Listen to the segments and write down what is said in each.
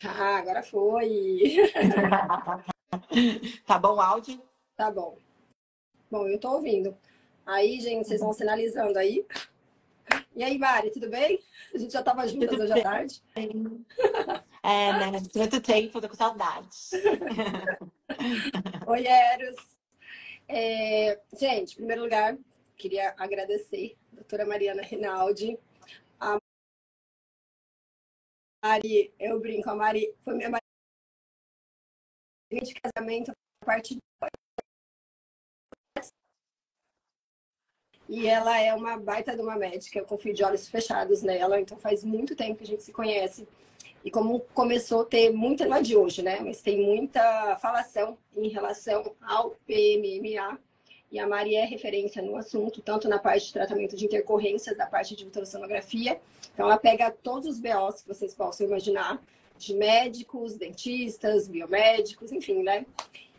Ah, agora foi. Tá bom o áudio? Tá bom. Bom, eu tô ouvindo. Aí, gente, vocês vão sinalizando aí. E aí, Mari, tudo bem? A gente já tava juntas Tudo hoje à tarde. bem. É, né? Tanto tempo, tô com saudades. Oi, Eros. Gente, em primeiro lugar, queria agradecer a doutora Mariana Rinaldi. A Mari, eu brinco, a Mari foi minha madrinha de casamento a partir de... E ela é uma baita de uma médica, eu confio de olhos fechados nela, então faz muito tempo que a gente se conhece. E como começou a ter muita, não é de hoje, né? Mas tem muita falação em relação ao PMMA. E a Mari é referência no assunto, tanto na parte de tratamento de intercorrências, da parte de ultrassonografia. Então, ela pega todos os BOs que vocês possam imaginar, de médicos, dentistas, biomédicos, enfim, né?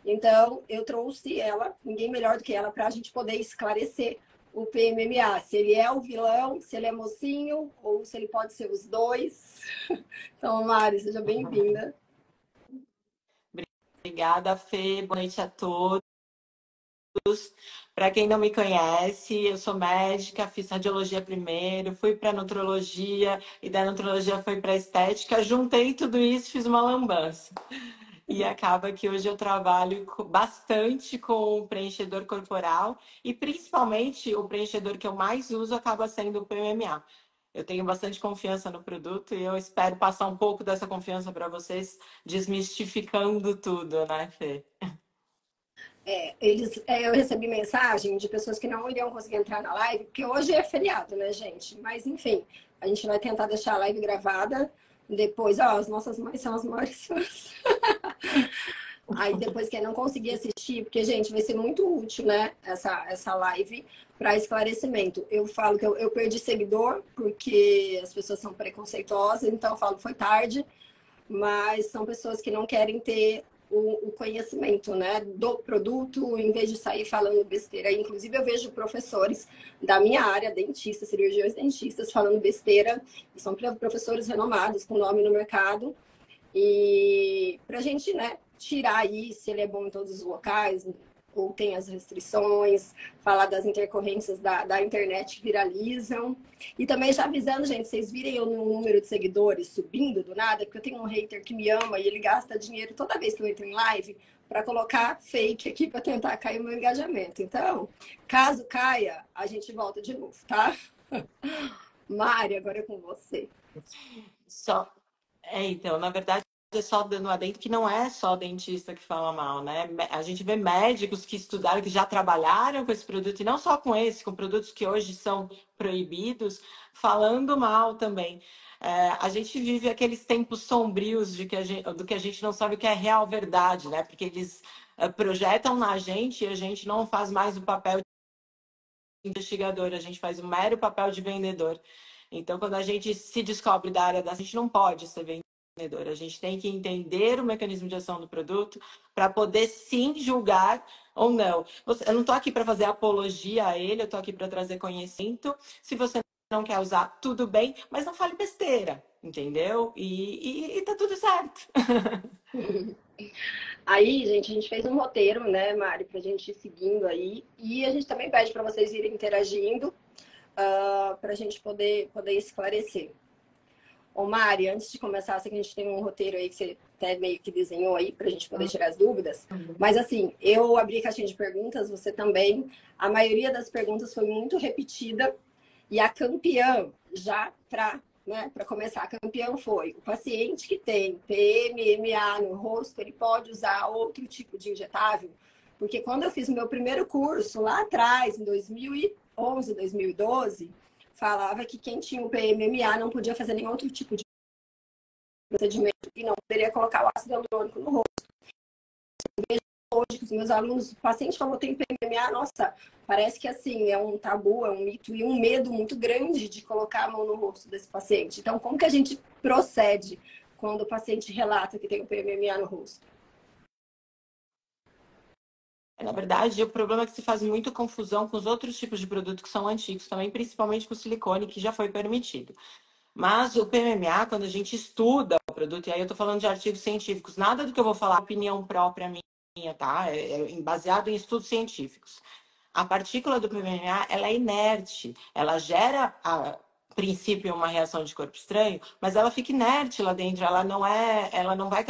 Então, eu trouxe ela, ninguém melhor do que ela, para a gente poder esclarecer o PMMA, se ele é o vilão, se ele é mocinho, ou se ele pode ser os dois. Então, Mari, seja bem-vinda. Obrigada, Fê. Boa noite a todos. Para quem não me conhece, eu sou médica, fiz radiologia primeiro, fui para nutrologia e da nutrologia fui para estética, juntei tudo isso, fiz uma lambança. E acaba que hoje eu trabalho bastante com o preenchedor corporal e principalmente o preenchedor que eu mais uso acaba sendo o PMMA. Eu tenho bastante confiança no produto e eu espero passar um pouco dessa confiança para vocês, desmistificando tudo, né, Fê? Eu recebi mensagem de pessoas que não iriam conseguir entrar na live, porque hoje é feriado, né, gente? Mas, enfim, a gente vai tentar deixar a live gravada. Depois, ó, as nossas mães são as maiores fãs. Aí, depois, quem não conseguir assistir, porque, gente, vai ser muito útil, né, essa live para esclarecimento. Eu falo que eu perdi seguidor porque as pessoas são preconceituosas, então eu falo que foi tarde, mas são pessoas que não querem ter o conhecimento, né, do produto, em vez de sair falando besteira. Inclusive, eu vejo professores da minha área, dentistas, cirurgiões dentistas, falando besteira, e são professores renomados, com nome no mercado, e para a gente, né, tirar aí se ele é bom em todos os locais, ou tem as restrições, falar das intercorrências da internet que viralizam. E também já avisando, gente, vocês virem eu no número de seguidores subindo do nada, porque eu tenho um hater que me ama e ele gasta dinheiro toda vez que eu entro em live para colocar fake aqui para tentar cair o meu engajamento. Então, caso caia, a gente volta de novo, tá? Mari, agora é com você. Só. Então, na verdade, é só dando adendo que não é só dentista que fala mal, né? A gente vê médicos que estudaram, que já trabalharam com esse produto, e não só com esse, com produtos que hoje são proibidos, falando mal também. A gente vive aqueles tempos sombrios do que a gente não sabe o que é real verdade, né? Porque eles projetam na gente e a gente não faz mais o papel de investigador, a gente faz o mero papel de vendedor. Então, quando a gente se descobre da área da, a gente não pode ser vendedor. A gente tem que entender o mecanismo de ação do produto para poder sim julgar ou não. Eu não estou aqui para fazer apologia a ele, eu estou aqui para trazer conhecimento. Se você não quer usar, tudo bem, mas não fale besteira, entendeu? E tá tudo certo. Aí, gente, a gente fez um roteiro, né, Mari, pra gente ir seguindo aí. E a gente também pede para vocês irem interagindo, para a gente poder esclarecer. Ô, Mari, antes de começar, sei que a gente tem um roteiro aí que você até meio que desenhou aí para a gente poder tirar as dúvidas. Mas, assim, eu abri a caixinha de perguntas, você também. A maioria das perguntas foi muito repetida. E a campeã, já para começar, a campeã foi o paciente que tem PMMA no rosto, ele pode usar outro tipo de injetável? Porque quando eu fiz o meu primeiro curso, lá atrás, em 2011, 2012, falava que quem tinha o PMMA não podia fazer nenhum outro tipo de procedimento e não poderia colocar o ácido hialurônico no rosto. Hoje, com os meus alunos, o paciente falou que tem PMMA, nossa, parece que assim, é um tabu, é um mito e um medo muito grande de colocar a mão no rosto desse paciente. Então, como que a gente procede quando o paciente relata que tem o PMMA no rosto? Na verdade, o problema é que se faz muito confusão com os outros tipos de produtos que são antigos também, principalmente com o silicone, que já foi permitido. Mas o PMMA, quando a gente estuda o produto, e aí eu estou falando de artigos científicos, nada do que eu vou falar é opinião própria minha, tá? Baseado em estudos científicos. A partícula do PMMA, ela é inerte, ela gera a princípio uma reação de corpo estranho, mas ela fica inerte lá dentro, ela não vai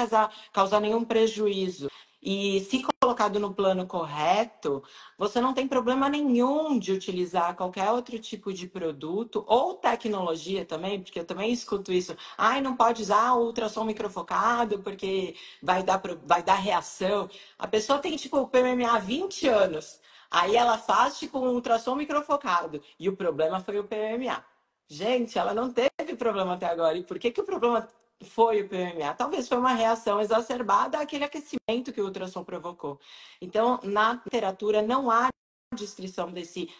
causar nenhum prejuízo. E se colocado no plano correto, você não tem problema nenhum de utilizar qualquer outro tipo de produto ou tecnologia também, porque eu também escuto isso. Ai, não pode usar ultrassom microfocado porque vai dar reação. A pessoa tem tipo o PMMA há 20 anos. Aí ela faz tipo um ultrassom microfocado e o problema foi o PMMA. Gente, ela não teve problema até agora. E por que o problema foi o PMMA? Talvez foi uma reação exacerbada àquele aquecimento que o ultrassom provocou. Então, na literatura não há descrição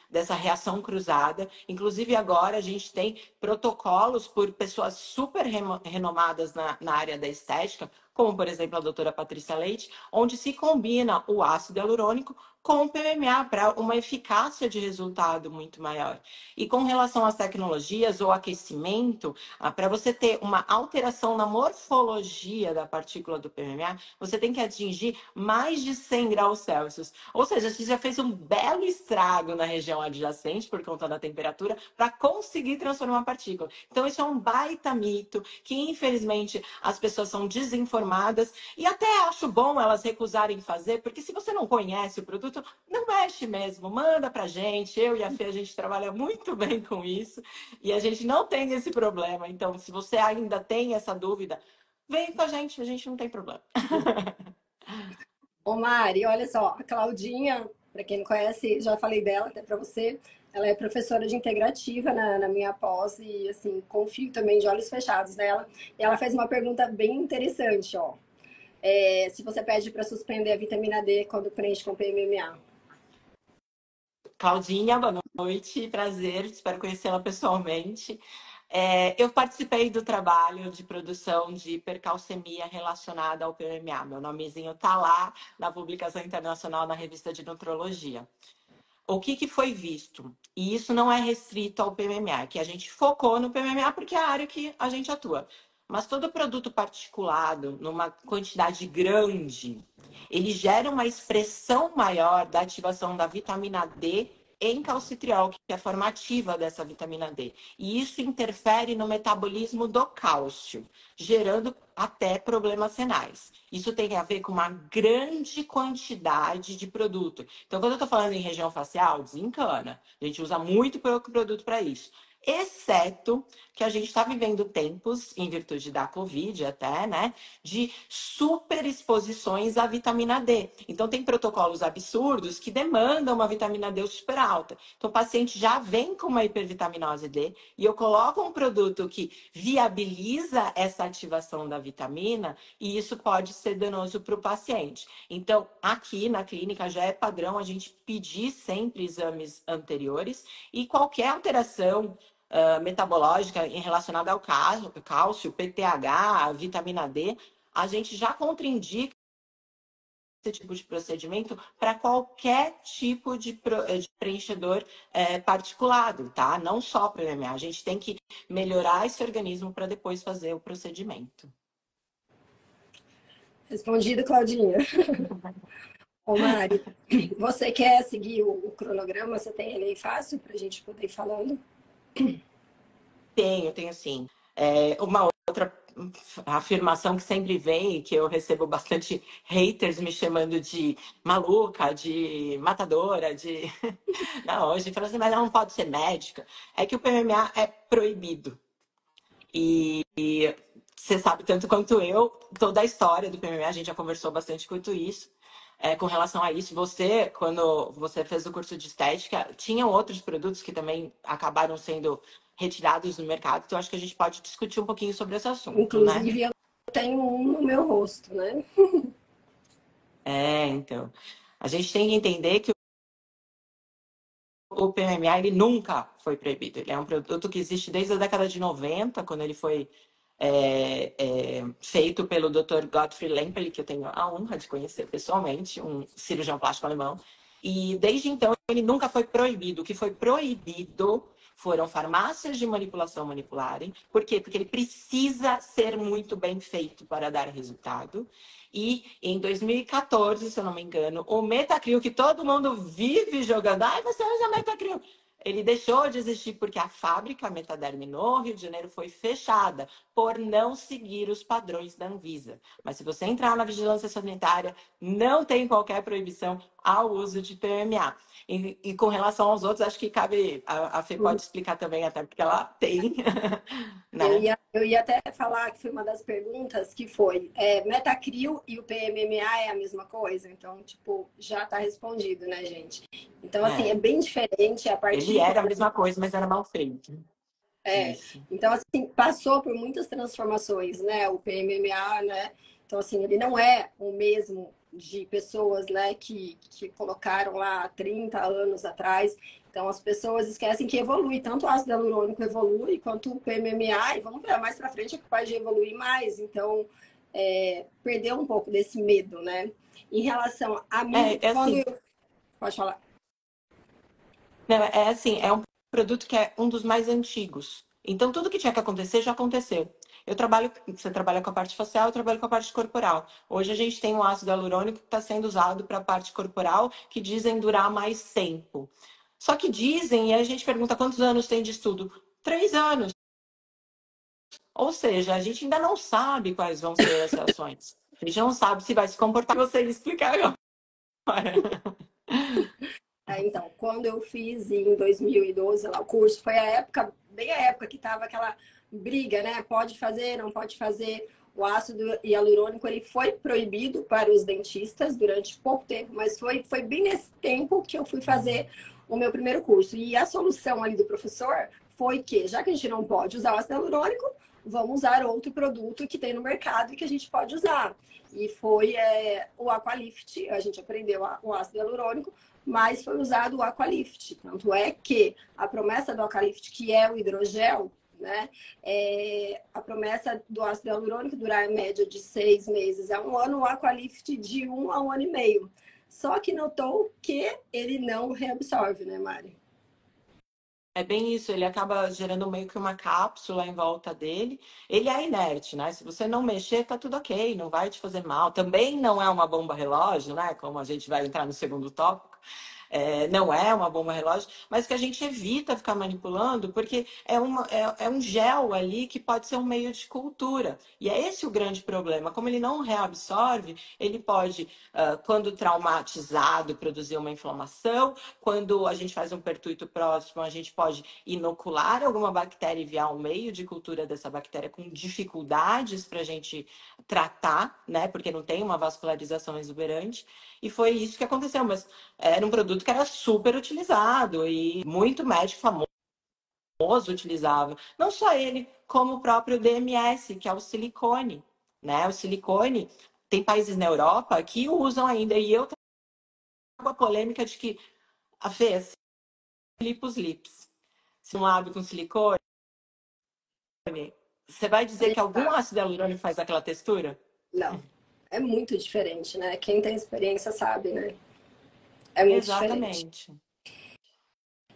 dessa reação cruzada. Inclusive, agora a gente tem protocolos por pessoas super renomadas na área da estética, como, por exemplo, a doutora Patrícia Leite, onde se combina o ácido hialurônico com o PMMA para uma eficácia de resultado muito maior. E com relação às tecnologias ou aquecimento, para você ter uma alteração na morfologia da partícula do PMMA, você tem que atingir mais de 100 graus Celsius. Ou seja, você já fez um belo estrago na região adjacente por conta da temperatura para conseguir transformar a partícula. Então, isso é um baita mito que, infelizmente, as pessoas são desinformadas e até acho bom elas recusarem fazer, porque se você não conhece o produto, não mexe mesmo, manda pra gente. Eu e a Fê, a gente trabalha muito bem com isso e a gente não tem esse problema. Então, se você ainda tem essa dúvida, vem com a gente não tem problema. Ô Mari, olha só, a Claudinha, para quem não conhece, já falei dela até para você, ela é professora de integrativa na minha pós e, assim, confio também de olhos fechados nela. E ela fez uma pergunta bem interessante, ó. Se você pede para suspender a vitamina D quando preenche com PMMA. Claudinha, boa noite, prazer, espero conhecê-la pessoalmente. Eu participei do trabalho de produção de hipercalcemia relacionada ao PMA. Meu nomezinho está lá na publicação internacional na revista de Nutrologia. O que foi visto? E isso não é restrito ao PMMA, que a gente focou no PMMA porque é a área que a gente atua. Mas todo produto particulado, numa quantidade grande, ele gera uma expressão maior da ativação da vitamina D em calcitriol, que é a forma ativa dessa vitamina D. E isso interfere no metabolismo do cálcio, gerando até problemas renais. Isso tem a ver com uma grande quantidade de produto. Então, quando eu estou falando em região facial, desencana. A gente usa muito pouco produto para isso. Exceto que a gente está vivendo tempos, em virtude da Covid até, né, de superexposições à vitamina D. Então, tem protocolos absurdos que demandam uma vitamina D super alta. Então, o paciente já vem com uma hipervitaminose D e eu coloco um produto que viabiliza essa ativação da vitamina e isso pode ser danoso para o paciente. Então, aqui na clínica já é padrão a gente pedir sempre exames anteriores e qualquer alteração metabológica relacionada ao cálcio, PTH, vitamina D, a gente já contraindica esse tipo de procedimento para qualquer tipo de preenchedor particulado, tá? Não só para o MMA. A gente tem que melhorar esse organismo para depois fazer o procedimento. Respondido, Claudinha. Ô Mari, você quer seguir o cronograma? Você tem ele aí fácil para a gente poder ir falando? Tenho sim. Uma outra afirmação que sempre vem, que eu recebo bastante haters me chamando de maluca, de matadora, de... Não, hoje fala assim, mas ela não pode ser médica. É que o PMMA é proibido. E você sabe tanto quanto eu, toda a história do PMMA, a gente já conversou bastante quanto isso. Com relação a isso, você, quando você fez o curso de estética, tinham outros produtos que também acabaram sendo retirados do mercado, então acho que a gente pode discutir um pouquinho sobre esse assunto, né? Inclusive, eu tenho um no meu rosto, né? Então. A gente tem que entender que o PMMA ele nunca foi proibido. Ele é um produto que existe desde a década de 90, quando ele foi feito pelo Dr. Gottfried Lempel, que eu tenho a honra de conhecer pessoalmente, um cirurgião plástico alemão. E desde então ele nunca foi proibido. O que foi proibido foram farmácias de manipulação manipularem. Por quê? Porque ele precisa ser muito bem feito para dar resultado. E em 2014, se eu não me engano, o Metacril, que todo mundo vive jogando, ai, você usa Metacril. Ele deixou de existir porque a fábrica Metaderm no Rio de Janeiro foi fechada por não seguir os padrões da Anvisa. Mas se você entrar na vigilância sanitária, não tem qualquer proibição ao uso de PMA. E com relação aos outros, acho que cabe, a Fê pode explicar também, até porque ela tem, né? Eu ia até falar que foi uma das perguntas que foi Metacril e o PMMA é a mesma coisa? Então, tipo, já está respondido, né, gente? Então, assim, é bem diferente a Ele partir... era a mesma coisa, mas era mal feito. Isso. Então, assim, passou por muitas transformações, né? O PMMA, né? Então, assim, ele não é o mesmo de pessoas, né, que colocaram lá 30 anos atrás. Então, as pessoas esquecem que evolui. Tanto o ácido hialurônico evolui, quanto o PMMA. E vamos ver, mais para frente é capaz de evoluir mais. Então, perdeu um pouco desse medo, né? Em relação a mim, quando assim, eu... Pode falar. Não, é assim, é um produto que é um dos mais antigos. Então, tudo que tinha que acontecer já aconteceu. Você trabalha com a parte facial, eu trabalho com a parte corporal. Hoje a gente tem um ácido hialurônico que está sendo usado para a parte corporal, que dizem durar mais tempo. Só que dizem, e a gente pergunta quantos anos tem de estudo? 3 anos. Ou seja, a gente ainda não sabe quais vão ser as reações. A gente não sabe se vai se comportar. Você explicar agora. Então, quando eu fiz em 2012 lá o curso, foi a época, bem a época que tava aquela briga, né? Pode fazer, não pode fazer. O ácido hialurônico ele foi proibido para os dentistas durante pouco tempo, mas foi bem nesse tempo que eu fui fazer o meu primeiro curso. E a solução ali do professor foi que, já que a gente não pode usar o ácido hialurônico, vamos usar outro produto que tem no mercado e que a gente pode usar. E foi o Aqualift, a gente aprendeu o ácido hialurônico, mas foi usado o Aqualift. Tanto é que a promessa do Aqualift, que é o hidrogel, né? A promessa do ácido hialurônico durar em média de 6 meses a 1 ano, o Aqualift de 1 a 1 ano e meio. Só que notou que ele não reabsorve, né, Mari? É bem isso, ele acaba gerando meio que uma cápsula em volta dele. Ele é inerte, né? Se você não mexer, tá tudo ok, não vai te fazer mal. Também não é uma bomba relógio, né? Como a gente vai entrar no segundo tópico. Não é uma bomba relógio, mas que a gente evita ficar manipulando, porque é um gel ali que pode ser um meio de cultura. E é esse o grande problema. Como ele não reabsorve, ele pode, quando traumatizado, produzir uma inflamação. Quando a gente faz um pertuito próximo, a gente pode inocular alguma bactéria e enviar um meio de cultura dessa bactéria com dificuldades para a gente tratar, né? Porque não tem uma vascularização exuberante. E foi isso que aconteceu. Mas era um produto que era super utilizado e muito médico famoso utilizava. Não só ele, como o próprio DMS, que é o silicone, né? O silicone, tem países na Europa que usam ainda. E eu tenho a polêmica de que a Fê, lipos lips. Se um lábio com silicone, você vai dizer que algum ácido hialurônico faz aquela textura? Não. É muito diferente, né? Quem tem experiência sabe, né? É muito diferente. Exatamente.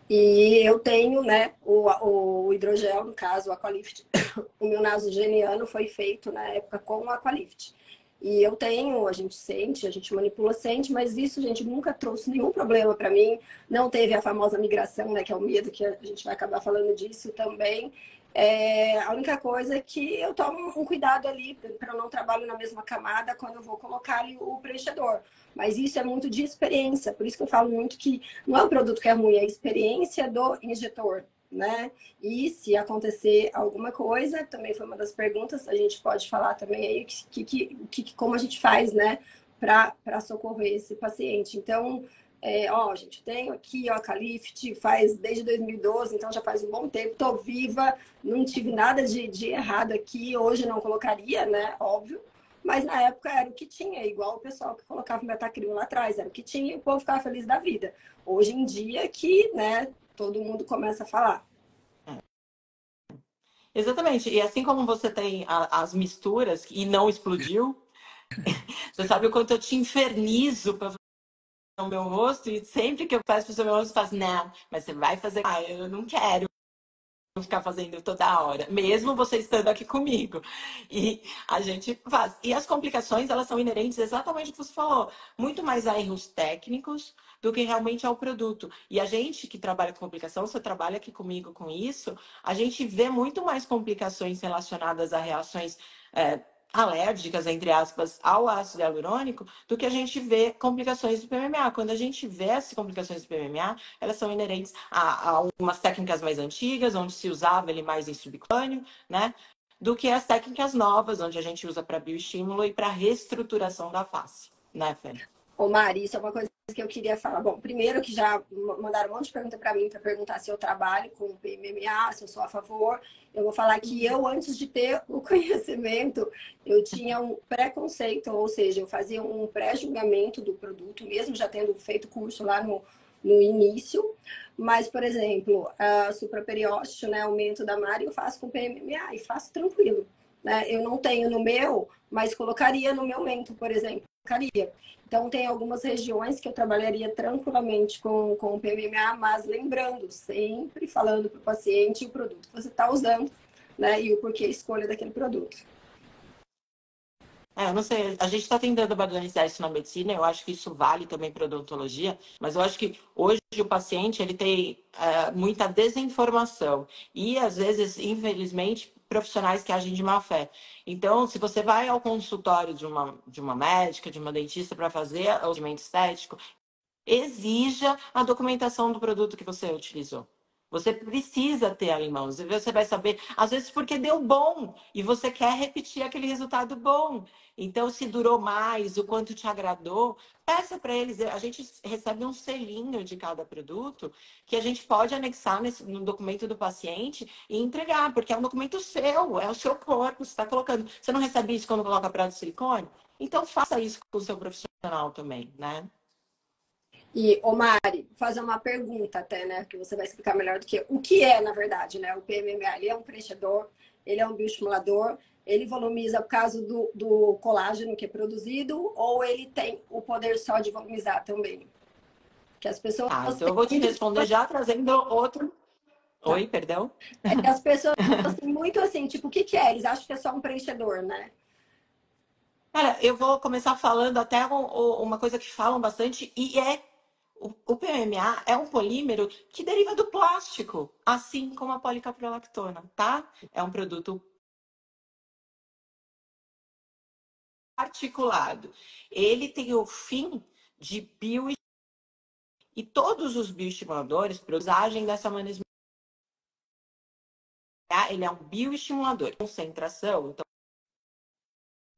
E eu tenho, né, o hidrogel, no caso, o Aqualift. O meu nasogeniano foi feito na época com o Aqualift. E eu tenho, a gente sente, a gente manipula, sente, mas isso, gente, nunca trouxe nenhum problema para mim. Não teve a famosa migração, né, que é o medo, que a gente vai acabar falando disso também. A única coisa é que eu tomo um cuidado ali para eu não trabalhar na mesma camada quando eu vou colocar ali o preenchedor. Mas isso é muito de experiência, por isso que eu falo muito que não é o produto que é ruim, é a experiência do injetor, né? E se acontecer alguma coisa, também foi uma das perguntas, a gente pode falar também aí como a gente faz, né, para socorrer esse paciente. Então, gente, tenho aqui o Calift, faz desde 2012, então já faz um bom tempo, tô viva, não tive nada de errado aqui, hoje não colocaria, né, óbvio, mas na época era o que tinha, igual o pessoal que colocava o Metacril lá atrás, era o que tinha e o povo ficava feliz da vida. Hoje em dia que, né, todo mundo começa a falar. Exatamente. E assim como você tem as misturas e não explodiu, você sabe o quanto eu te infernizo para fazer o meu rosto e sempre que eu peço para o seu meu rosto, eu faço, não, mas você vai fazer. Ah, eu não quero. ficar fazendo toda hora, mesmo você estando aqui comigo. E a gente faz. E as complicações, elas são inerentes exatamente ao que você falou, muito mais a erros técnicos do que realmente ao produto. E a gente que trabalha com complicação, você trabalha aqui comigo com isso, a gente vê muito mais complicações relacionadas a reações alérgicas, entre aspas, ao ácido hialurônico, do que a gente vê complicações do PMMA. Quando a gente vê essas complicações do PMMA, elas são inerentes a algumas técnicas mais antigas, onde se usava ele mais em subcutâneo, né? Do que as técnicas novas, onde a gente usa para bioestímulo e para reestruturação da face, né, Fê? Ô, Mari, isso é uma coisa que eu queria falar. Bom, primeiro que já mandaram um monte de pergunta para mim para perguntar se eu trabalho com o PMMA, se eu sou a favor. Eu vou falar que eu, antes de ter o conhecimento, eu tinha um preconceito, ou seja, eu fazia um pré-julgamento do produto, mesmo já tendo feito curso lá no início. Mas, por exemplo, a supraperiósteo, né, aumento da Mari, eu faço com PMMA e faço tranquilo. Né? Eu não tenho no meu, mas colocaria no meu mento, por exemplo. Colocaria. Então, tem algumas regiões que eu trabalharia tranquilamente com o PMMA, mas lembrando, sempre falando para o paciente o produto que você está usando, né? E o porquê a escolha daquele produto. Eu não sei, a gente está tentando padronizar isso na medicina, eu acho que isso vale também para odontologia, mas eu acho que hoje o paciente ele tem muita desinformação e, às vezes, infelizmente, profissionais que agem de má fé. Então, se você vai ao consultório de uma médica, de uma dentista para fazer o atendimento estético, exija a documentação do produto que você utilizou. Você precisa ter ela em mãos. E você vai saber, às vezes, porque deu bom e você quer repetir aquele resultado bom. Então, se durou mais, o quanto te agradou, peça para eles. A gente recebe um selinho de cada produto que a gente pode anexar no documento do paciente e entregar, porque é um documento seu, é o seu corpo, você está colocando. Você não recebe isso quando coloca prato de silicone? Então, faça isso com o seu profissional também, né? E, ô Mari, fazer uma pergunta até, né? Que você vai explicar melhor do que eu. O que é, na verdade, né? O PMMA, ele é um preenchedor, ele é um bioestimulador, ele volumiza por causa do colágeno que é produzido, ou ele tem o poder só de volumizar também? Que as pessoas Então têm eu vou te muito... responder já trazendo outro. Tá. Oi, perdão? É que as pessoas têm muito assim, tipo, o que que é? Eles acham que é só um preenchedor, né? Cara, eu vou começar falando até uma coisa que falam bastante, e o PMMA é um polímero que deriva do plástico, assim como a policaprolactona, tá? É um produto articulado. Ele tem o fim de e todos os bioestimuladores agem dessa maneira. Ele é um bioestimulador. Concentração, então,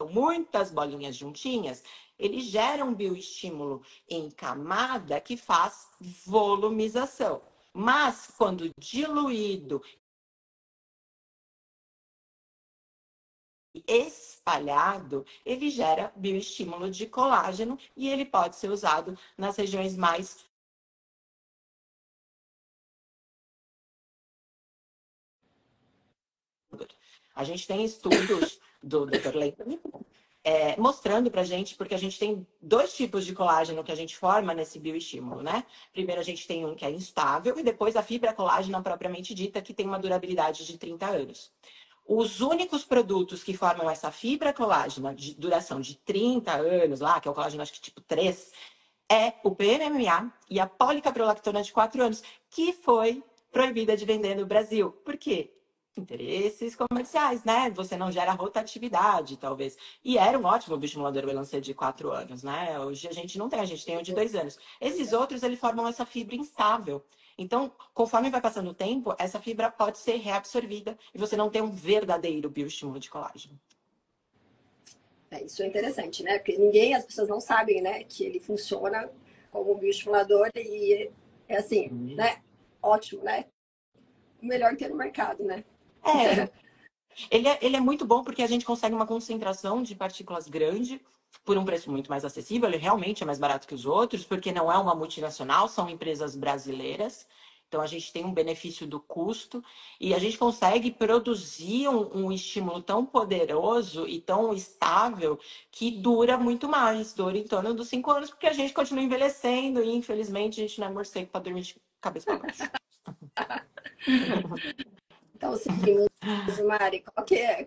muitas bolinhas juntinhas, ele gera um bioestímulo em camada que faz volumização. Mas, quando diluído e espalhado, ele gera bioestímulo de colágeno e ele pode ser usado nas regiões mais... A gente tem estudos do Dr. Leighton mostrando pra gente, porque a gente tem dois tipos de colágeno que a gente forma nesse bioestímulo, né? Primeiro a gente tem um que é instável e depois a fibra colágena propriamente dita, que tem uma durabilidade de 30 anos. Os únicos produtos que formam essa fibra colágena de duração de 30 anos, lá, que é o colágeno acho que tipo 3, é o PMMA e a policaprolactona de 4 anos, que foi proibida de vender no Brasil. Por quê? Interesses comerciais, né? Você não gera rotatividade, talvez. E era um ótimo bioestimulador o Elancê de 4 anos, né? Hoje a gente não tem, a gente tem o de 2 anos. Esses outros, eles formam essa fibra instável. Então, conforme vai passando o tempo, essa fibra pode ser reabsorvida e você não tem um verdadeiro bioestímulo de colágeno. Isso é interessante, né? Porque ninguém, as pessoas não sabem, né? Que ele funciona como um bioestimulador e é assim, né? Ótimo, né? O melhor que tem no mercado, né? É, ele é muito bom porque a gente consegue uma concentração de partículas grande por um preço muito mais acessível. Ele realmente é mais barato que os outros, porque não é uma multinacional, são empresas brasileiras. Então, a gente tem um benefício do custo e a gente consegue produzir um estímulo tão poderoso e tão estável que dura muito mais, dura em torno dos 5 anos, porque a gente continua envelhecendo e, infelizmente, a gente não é morcego para dormir de cabeça para baixo. Então, seguimos, Mari. Qual que é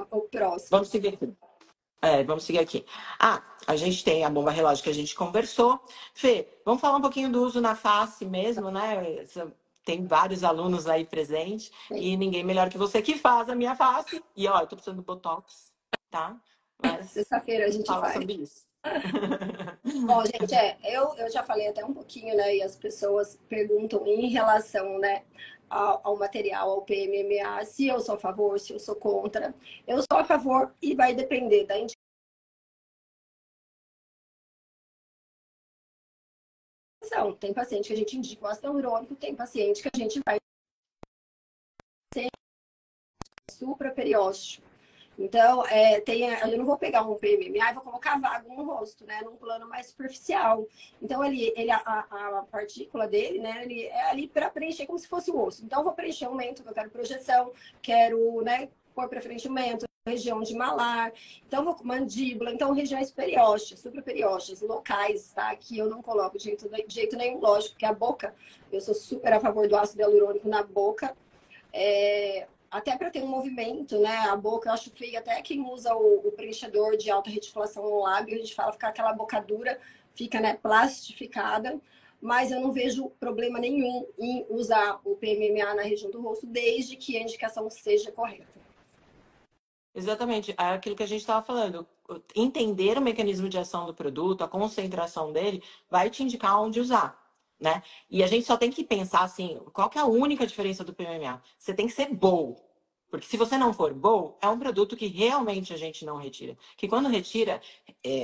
o próximo? Vamos seguir aqui. Vamos seguir aqui. A gente tem a bomba relógio que a gente conversou. Fê, vamos falar um pouquinho do uso na face mesmo, né? Tem vários alunos aí presentes e ninguém melhor que você que faz a minha face. E ó, eu tô precisando de botox, tá? Mas Sexta-feira a gente fala faz. sobre isso. Bom, gente, eu já falei até um pouquinho, né? E as pessoas perguntam em relação, né, ao material, ao PMMA, se eu sou a favor, se eu sou contra. Eu sou a favor e vai depender da indicação. Tem paciente que a gente indica o ácido hialurônico, tem paciente que a gente vai ser supraperiósteo. Então, eu não vou pegar um PMMA e vou colocar vago no rosto, né? Num plano mais superficial. Então, a partícula dele, né? Ele é ali para preencher como se fosse o osso. Então, eu vou preencher o mento, eu quero projeção, quero, né? Pôr para frente o mento, região de malar. Então, vou mandíbula. Então, regiões periósteas, supraperiósteas, locais, tá? Que eu não coloco de jeito nenhum, lógico, porque a boca, eu sou super a favor do ácido hialurônico na boca. Até para ter um movimento, né? A boca, eu acho feio até quem usa o preenchedor de alta reticulação no lábio, a gente fala ficar aquela boca dura, fica, né, plastificada, mas eu não vejo problema nenhum em usar o PMMA na região do rosto, desde que a indicação seja correta. Exatamente, é aquilo que a gente estava falando. Entender o mecanismo de ação do produto, a concentração dele, vai te indicar onde usar, né? E a gente só tem que pensar assim, qual que é a única diferença do PMMA? Você tem que ser bom. Porque se você não for bom, é um produto que realmente a gente não retira. Que quando retira,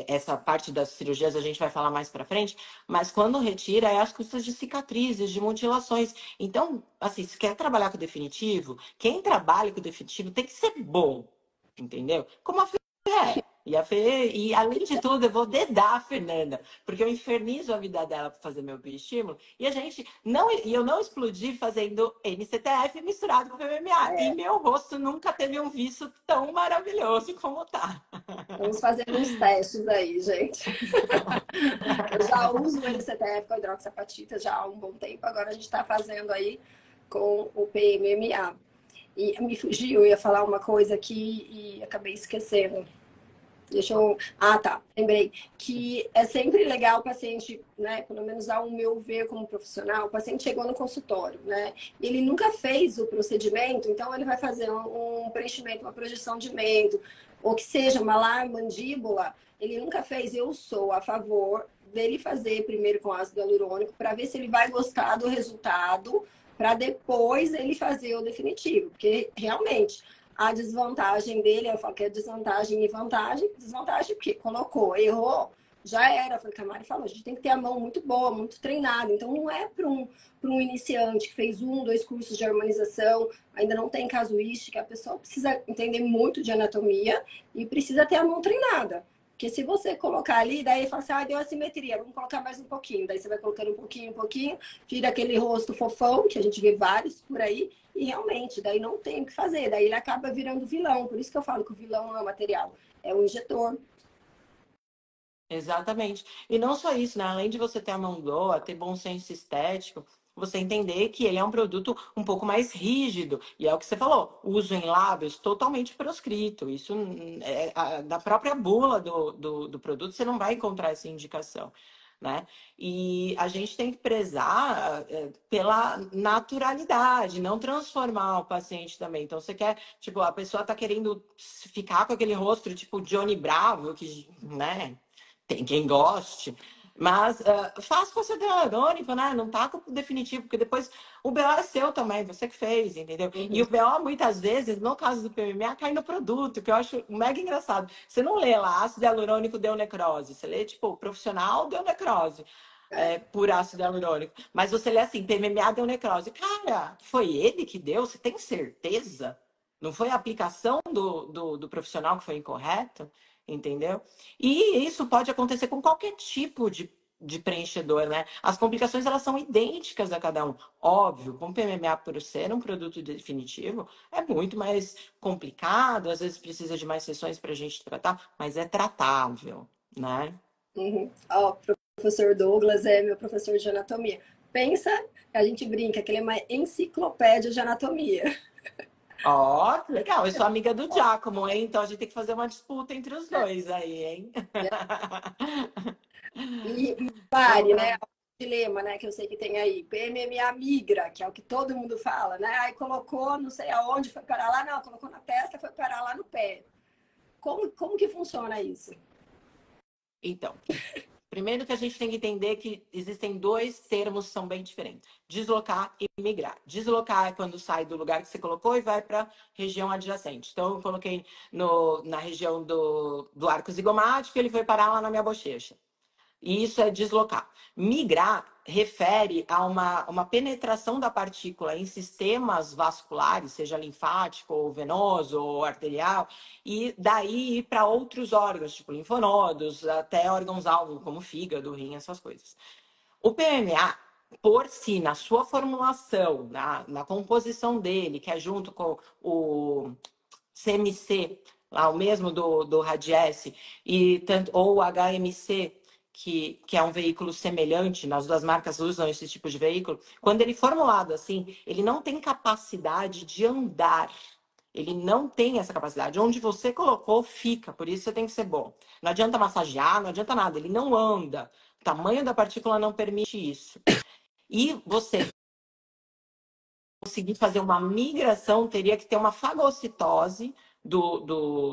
essa parte das cirurgias a gente vai falar mais pra frente, mas quando retira é às custas de cicatrizes, de mutilações. Então, assim, se quer trabalhar com o definitivo, quem trabalha com o definitivo tem que ser bom. Entendeu? Como a Fê é. E além de tudo, eu vou dedar a Fernanda, porque eu infernizo a vida dela para fazer meu bioestímulo, e eu não explodi fazendo NCTF misturado com MMA. E meu rosto nunca teve um viço tão maravilhoso como tá. Vamos fazendo uns testes aí, gente. Eu já uso o NCTF com a hidroxapatita já há um bom tempo, agora a gente está fazendo aí com o PMMA. E me fugiu, eu ia falar uma coisa aqui e acabei esquecendo. Deixa eu. Ah, tá. Lembrei. Que é sempre legal o paciente, né? Pelo menos ao meu ver como profissional, o paciente chegou no consultório, né? Ele nunca fez o procedimento, então ele vai fazer um preenchimento, uma projeção de mento, ou que seja, malar, mandíbula. Ele nunca fez. Eu sou a favor dele fazer primeiro com ácido hialurônico para ver se ele vai gostar do resultado, para depois ele fazer o definitivo. Porque realmente a desvantagem dele, eu falo que é desvantagem e vantagem. Desvantagem porque colocou, errou, já era. Foi o que a Mari falou, a gente tem que ter a mão muito boa, muito treinada. Então não é para um iniciante que fez 2 cursos de harmonização, ainda não tem casuística, a pessoa precisa entender muito de anatomia e precisa ter a mão treinada. Porque se você colocar ali, daí fala assim, deu assimetria, vamos colocar mais um pouquinho. Daí você vai colocando um pouquinho, tira aquele rosto fofão, que a gente vê vários por aí, e realmente, daí não tem o que fazer. Daí ele acaba virando vilão. Por isso que eu falo que o vilão não é o material, é o injetor. Exatamente. E não só isso, né? Além de você ter a mão boa, ter bom senso estético, você entender que ele é um produto um pouco mais rígido. E é o que você falou, uso em lábios totalmente proscrito. Isso da própria bula do produto, você não vai encontrar essa indicação. Né? E a gente tem que prezar pela naturalidade, não transformar o paciente também. Então, você quer, tipo, a pessoa tá querendo ficar com aquele rosto, tipo, Johnny Bravo, que, né? Tem quem goste, mas faz com o seu hialurônico, né? Não tá com o definitivo, porque depois o BO é seu também, você que fez, entendeu? Uhum. E o BO, muitas vezes, no caso do PMMA, cai no produto, que eu acho mega engraçado. Você não lê lá, ácido hialurônico deu necrose. Você lê, tipo, profissional deu necrose. Por ácido hialurônico. Mas você lê assim, PMMA deu necrose. Cara, foi ele que deu? Você tem certeza? Não foi a aplicação do profissional que foi incorreta? Entendeu? E isso pode acontecer com qualquer tipo de preenchedor, né? As complicações, elas são idênticas a cada um. Óbvio, com PMMA, por ser um produto definitivo, é muito mais complicado, às vezes precisa de mais sessões para a gente tratar, mas é tratável, né? Uhum. Ó, o professor Douglas é meu professor de anatomia. Pensa, a gente brinca que ele é uma enciclopédia de anatomia. Ó, que legal. Eu sou amiga do Giacomo, hein? Então a gente tem que fazer uma disputa entre os dois aí, hein? E Ô, Mari, né? O dilema, né, que eu sei que tem aí, PMMA migra, que é o que todo mundo fala, né? Aí colocou, não sei aonde, foi parar lá, não, colocou na testa, foi parar lá no pé. Como que funciona isso? então, primeiro que a gente tem que entender que existem dois termos que são bem diferentes: deslocar e migrar. Deslocar é quando sai do lugar que você colocou e vai para a região adjacente. Então, eu coloquei na região do arco zigomático, ele foi parar lá na minha bochecha. E isso é deslocar. Migrar refere a uma penetração da partícula em sistemas vasculares, seja linfático, ou venoso, ou arterial, e daí ir para outros órgãos, tipo linfonodos, até órgãos-alvo, como fígado, rim, essas coisas. O PMA, por si, na sua formulação, na composição dele, que é junto com o CMC, lá o mesmo do Radiesse, e tanto, ou o HMC, que é um veículo semelhante, as duas marcas usam esse tipo de veículo, quando ele é formulado assim, ele não tem capacidade de andar. Ele não tem essa capacidade. Onde você colocou, fica. Por isso você tem que ser bom. Não adianta massagear, não adianta nada. Ele não anda. O tamanho da partícula não permite isso. E você conseguir fazer uma migração, teria que ter uma fagocitose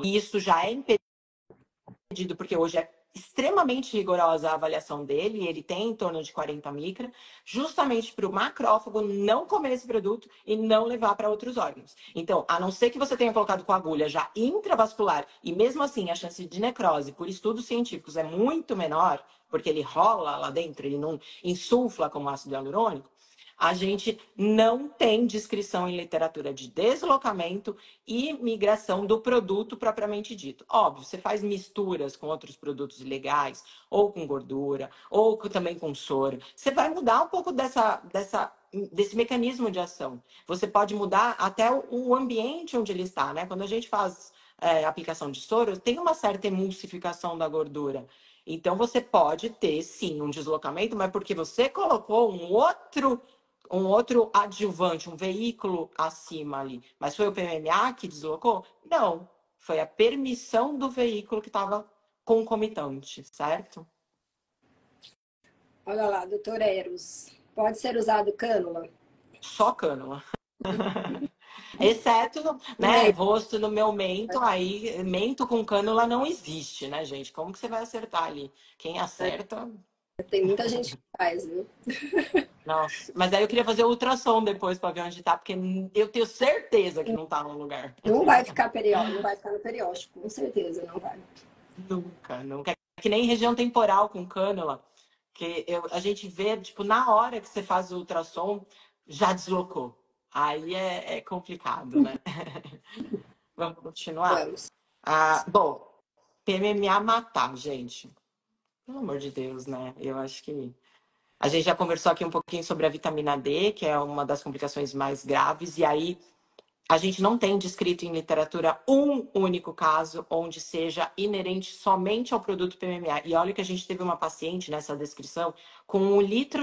e isso já é impedido, porque hoje é extremamente rigorosa a avaliação dele, ele tem em torno de 40 micra, justamente para o macrófago não comer esse produto e não levar para outros órgãos. Então, a não ser que você tenha colocado com agulha já intravascular, e mesmo assim a chance de necrose, por estudos científicos, é muito menor, porque ele rola lá dentro, ele não insufla como ácido hialurônico, a gente não tem descrição em literatura de deslocamento e migração do produto propriamente dito. Óbvio, você faz misturas com outros produtos ilegais, ou com gordura, ou também com soro. Você vai mudar um pouco desse mecanismo de ação. Você pode mudar até o ambiente onde ele está, né? Quando a gente faz aplicação de soro, tem uma certa emulsificação da gordura. Então, você pode ter, sim, um deslocamento, mas porque você colocou um outro adjuvante, um veículo acima ali. Mas foi o PMMA que deslocou? Não. Foi a permissão do veículo que estava concomitante, certo? Olha lá, doutor Eros. Pode ser usado cânula? Só cânula. Exceto, No né, meio. rosto no meu mento, aí mento com cânula não existe, né, gente? Como que você vai acertar ali? Quem acerta. Tem muita gente que faz, viu? Nossa, mas aí eu queria fazer ultrassom depois para ver onde tá, porque eu tenho certeza que não tá no lugar. Não vai ficar não vai ficar no perióstico, com certeza, não vai. Nunca, nunca. É que nem região temporal com cânula, que a gente vê, tipo, na hora que você faz o ultrassom, já deslocou. Aí é complicado, né? Vamos continuar? Vamos. Bom, PMMA matar, gente. Pelo amor de Deus, né? Eu acho que a gente já conversou aqui um pouquinho sobre a vitamina D, que é uma das complicações mais graves, e aí a gente não tem descrito em literatura um único caso onde seja inerente somente ao produto PMMA. E olha que a gente teve uma paciente nessa descrição com 1,8 litro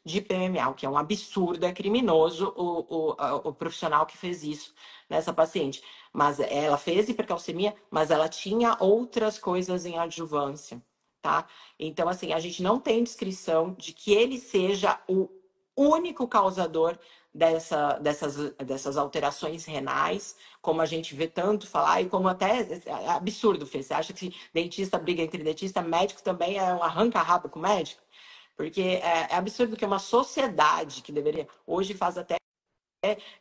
de PMMA, o que é um absurdo, é criminoso o profissional que fez isso nessa paciente. Mas ela fez hipercalcemia, mas ela tinha outras coisas em adjuvância, tá? Então, assim, a gente não tem descrição de que ele seja o único causador dessas alterações renais, como a gente vê tanto falar, e como até é absurdo, Fê. Você acha que dentista briga entre dentista, médico também é um arranca-rabo com médico? Porque é absurdo que uma sociedade que deveria, hoje faz até,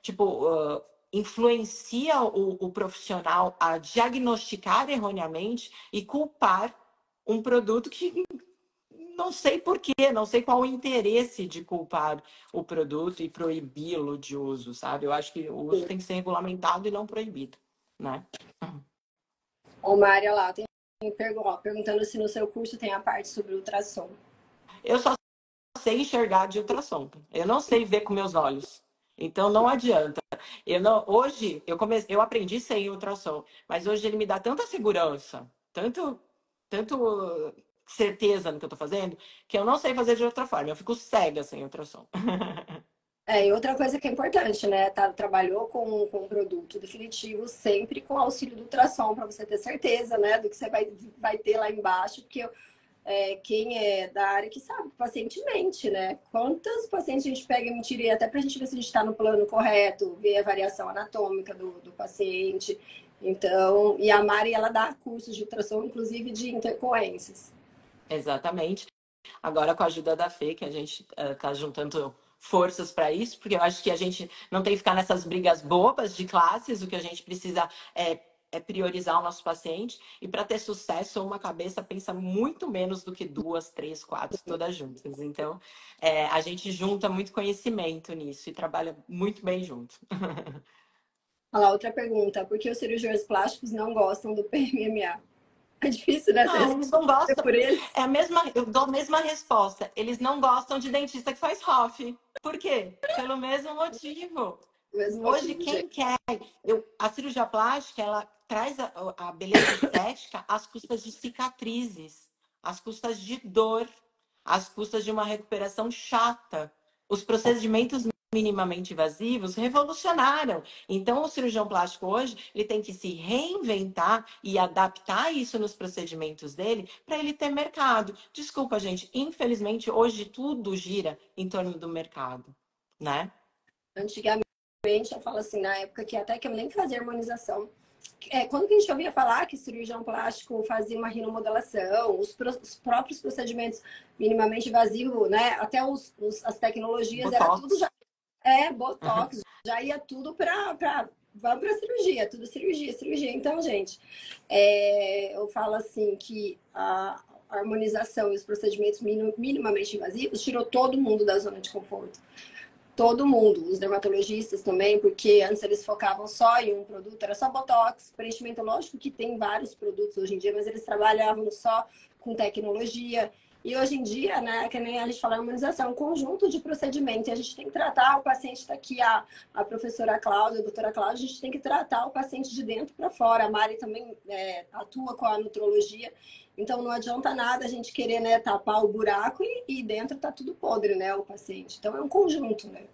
tipo, influencia o profissional a diagnosticar erroneamente e culpar um produto que não sei por quê, não sei qual o interesse de culpar o produto e proibi-lo de uso, sabe? Eu acho que o uso tem que ser regulamentado e não proibido, né? Ô, Mária, lá, tem perguntando se no seu curso tem a parte sobre ultrassom. Eu só sei enxergar de ultrassom. Eu não sei ver com meus olhos. Então não adianta. Hoje eu aprendi sem ultrassom, mas hoje ele me dá tanta segurança, tanto certeza no que eu tô fazendo, que eu não sei fazer de outra forma. Eu fico cega sem ultrassom. E outra coisa que é importante, né? Trabalhou com um produto definitivo, sempre com auxílio do ultrassom, para você ter certeza, né, do que você vai ter lá embaixo, porque quem é da área que sabe, pacientemente, né? Quantos pacientes a gente pega e mentira, e até para a gente ver se a gente está no plano correto, ver a variação anatômica do paciente. Então, e a Mari, ela dá cursos de ultrassom, inclusive de intercorrências. Exatamente. Agora, com a ajuda da Fê, que a gente está juntando forças para isso, porque eu acho que a gente não tem que ficar nessas brigas bobas de classes, o que a gente precisa é priorizar o nosso paciente, e para ter sucesso, uma cabeça pensa muito menos do que duas, três, quatro, todas juntas. Então, a gente junta muito conhecimento nisso e trabalha muito bem junto. Olha lá, outra pergunta. Por que os cirurgiões plásticos não gostam do PMMA? É difícil, né? Não, eles não gostam. Por eles. Eu dou a mesma resposta. Eles não gostam de dentista que faz ROF. Por quê? Pelo mesmo motivo. Mesmo Hoje, motivo, quem gente. quer. A cirurgia plástica, ela traz a beleza estética às custas de cicatrizes, às custas de dor, às custas de uma recuperação chata. Os procedimentos minimamente invasivos revolucionaram. Então, o cirurgião plástico hoje, ele tem que se reinventar e adaptar isso nos procedimentos dele para ele ter mercado. Desculpa, gente, infelizmente, hoje tudo gira em torno do mercado, né? Antigamente, eu falo assim, na época que até que eu nem fazia harmonização. Quando que a gente ouvia falar que cirurgião plástico fazia uma rinomodelação, os próprios procedimentos minimamente invasivos, né? Até as tecnologias, era tudo Botox. já. Botox, já ia tudo vamos para cirurgia, tudo cirurgia, cirurgia. Então, gente, eu falo assim que a harmonização e os procedimentos minimamente invasivos tirou todo mundo da zona de conforto. Todo mundo, os dermatologistas também, porque antes eles focavam só em um produto, era só Botox, preenchimento, lógico que tem vários produtos hoje em dia, mas eles trabalhavam só com tecnologia. E hoje em dia, né, que nem a gente fala, a harmonização, é um conjunto de procedimentos. E a gente tem que tratar o paciente, está aqui a professora Cláudia, a doutora Cláudia, a gente tem que tratar o paciente de dentro para fora. A Mari também atua com a nutrologia. Então não adianta nada a gente querer, né, tapar o buraco e dentro tá tudo podre, né, o paciente. Então é um conjunto, né?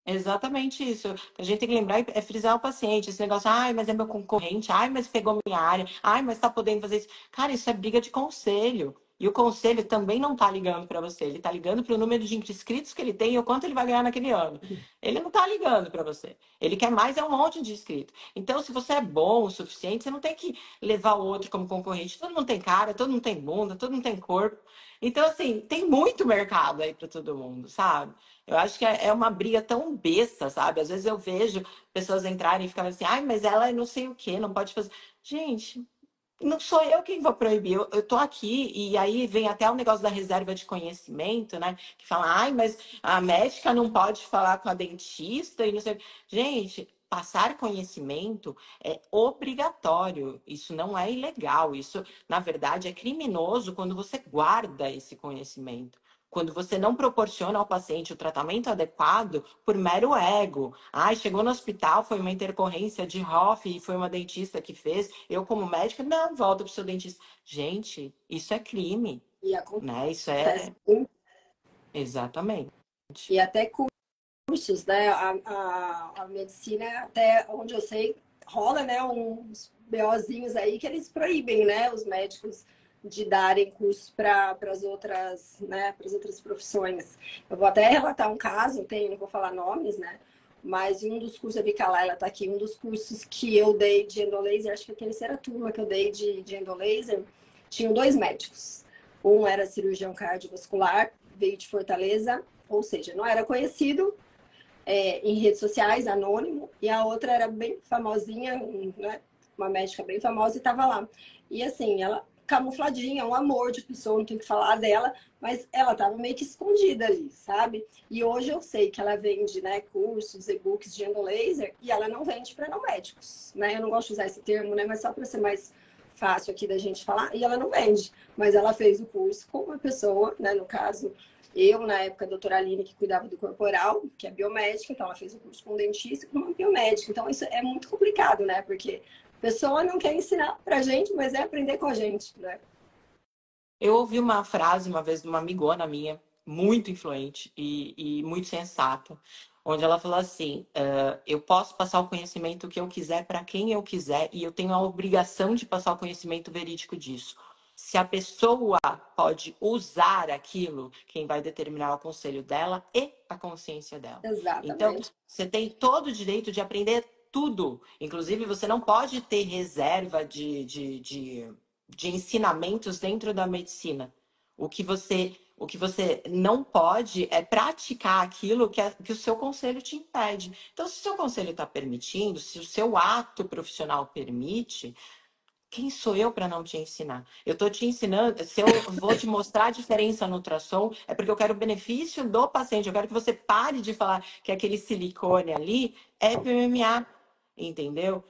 Exatamente isso. A gente tem que lembrar é frisar o paciente. Esse negócio, ai, mas é meu concorrente, ai, mas pegou minha área, ai, mas tá podendo fazer isso. Cara, isso é briga de conselho. E o conselho também não tá ligando para você. Ele tá ligando para o número de inscritos que ele tem e o quanto ele vai ganhar naquele ano. Ele não tá ligando para você. Ele quer mais é um monte de inscrito. Então, se você é bom o suficiente, você não tem que levar o outro como concorrente. Todo mundo tem cara, todo mundo tem bunda, todo mundo tem corpo. Então, assim, tem muito mercado aí para todo mundo, sabe? Eu acho que é uma briga tão besta, sabe? Às vezes eu vejo pessoas entrarem e ficarem assim, ai, mas ela é não sei o quê, não pode fazer. Gente, não sou eu quem vou proibir. Eu tô aqui e aí vem até o negócio da reserva de conhecimento, né? Que fala, ai, mas a médica não pode falar com a dentista e não sei. Gente, passar conhecimento é obrigatório. Isso não é ilegal. Isso, na verdade, é criminoso quando você guarda esse conhecimento. Quando você não proporciona ao paciente o tratamento adequado por mero ego. Ai, chegou no hospital, foi uma intercorrência de ROF e foi uma dentista que fez. Eu, como médica, não, volta para o seu dentista. Gente, isso é crime, E né? Isso acontece é. Exatamente. e até cursos, né? A medicina, até onde eu sei, rola, né, uns BOzinhos aí que eles proíbem, né, os médicos de darem cursos para as outras, né, para as outras profissões. Eu vou até relatar um caso, não vou falar nomes, né? Mas em um dos cursos, a Vika ela está aqui, um dos cursos que eu dei de endolaser, acho que a terceira turma que eu dei de endolaser, tinham dois médicos. Um era cirurgião cardiovascular, veio de Fortaleza, ou seja, não era conhecido, em redes sociais, anônimo, e a outra era bem famosinha, né? Uma médica bem famosa e estava lá. E assim, ela camufladinha, um amor de pessoa, não tem que falar dela, mas ela estava meio que escondida ali, sabe? E hoje eu sei que ela vende, né, cursos, e-books de endolaser e ela não vende para não médicos, né? Eu não gosto de usar esse termo, né, mas só para ser mais fácil aqui da gente falar, e ela não vende, mas ela fez o curso com uma pessoa, né, no caso, eu, na época, a doutora Aline, que cuidava do corporal, que é biomédica, então ela fez o curso com um dentista e com uma biomédica. Então, isso é muito complicado, né? Porque a pessoa não quer ensinar pra gente, mas é aprender com a gente, né? Eu ouvi uma frase uma vez de uma amigona minha, muito influente e muito sensata, onde ela falou assim: eu posso passar o conhecimento que eu quiser para quem eu quiser e eu tenho a obrigação de passar o conhecimento verídico disso. Se a pessoa pode usar aquilo, quem vai determinar é o conselho dela e a consciência dela. Então, Exatamente. você tem todo o direito de aprender tudo. Inclusive, você não pode ter reserva de ensinamentos dentro da medicina. O que você não pode é praticar aquilo que o seu conselho te impede. Então, se o seu conselho está permitindo, se o seu ato profissional permite, quem sou eu para não te ensinar? Eu estou te ensinando, se eu vou te mostrar a diferença no ultrassom, é porque eu quero o benefício do paciente. Eu quero que você pare de falar que aquele silicone ali é PMMA, entendeu?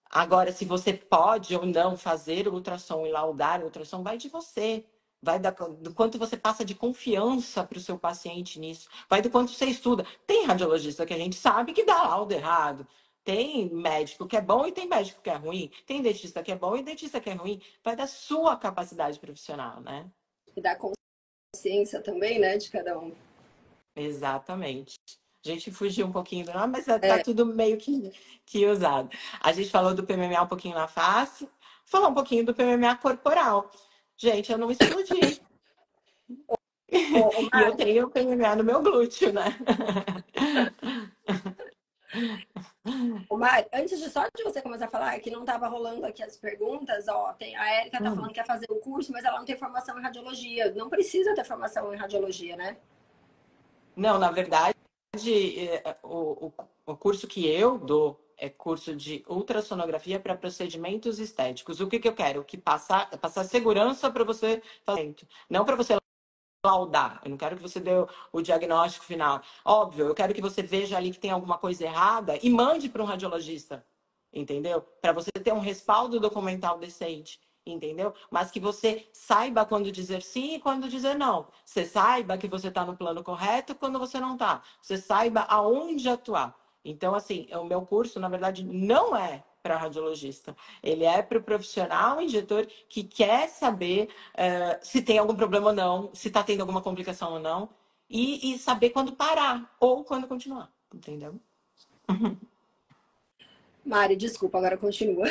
Agora, se você pode ou não fazer o ultrassom e laudar o ultrassom, vai de você. Vai do quanto você passa de confiança para o seu paciente nisso. Vai do quanto você estuda. Tem radiologista que a gente sabe que dá laudo errado. Tem médico que é bom e tem médico que é ruim. Tem dentista que é bom e dentista que é ruim. Vai da sua capacidade profissional, né? E da consciência também, né, de cada um. Exatamente. A gente fugiu um pouquinho do nome, mas tá tudo meio que usado. A gente falou do PMMA um pouquinho na face, falou um pouquinho do PMMA corporal. Gente, eu não explodi. Ô, E eu Mari, tenho PMMA no meu glúteo, né? ô, Mari, antes de só de você começar a falar, que não estava rolando aqui as perguntas, ó, tem, a Érica tá falando Hum. que quer fazer o curso, mas ela não tem formação em radiologia. Não precisa ter formação em radiologia, né? Não, na verdade, o curso que eu dou é curso de ultrassonografia para procedimentos estéticos. O que eu quero? Que passar segurança para você fazer, não para você laudar. Eu não quero que você dê o diagnóstico final. Óbvio, eu quero que você veja ali que tem alguma coisa errada e mande para um radiologista, entendeu? Para você ter um respaldo documental decente, entendeu? Mas que você saiba quando dizer sim e quando dizer não. Você saiba que você está no plano correto quando você não está. Você saiba aonde atuar. Então, assim, o meu curso, na verdade, não é para radiologista. Ele é para o profissional injetor que quer saber se tem algum problema ou não, se está tendo alguma complicação ou não, e saber quando parar ou quando continuar, entendeu? Mari, desculpa, agora continua.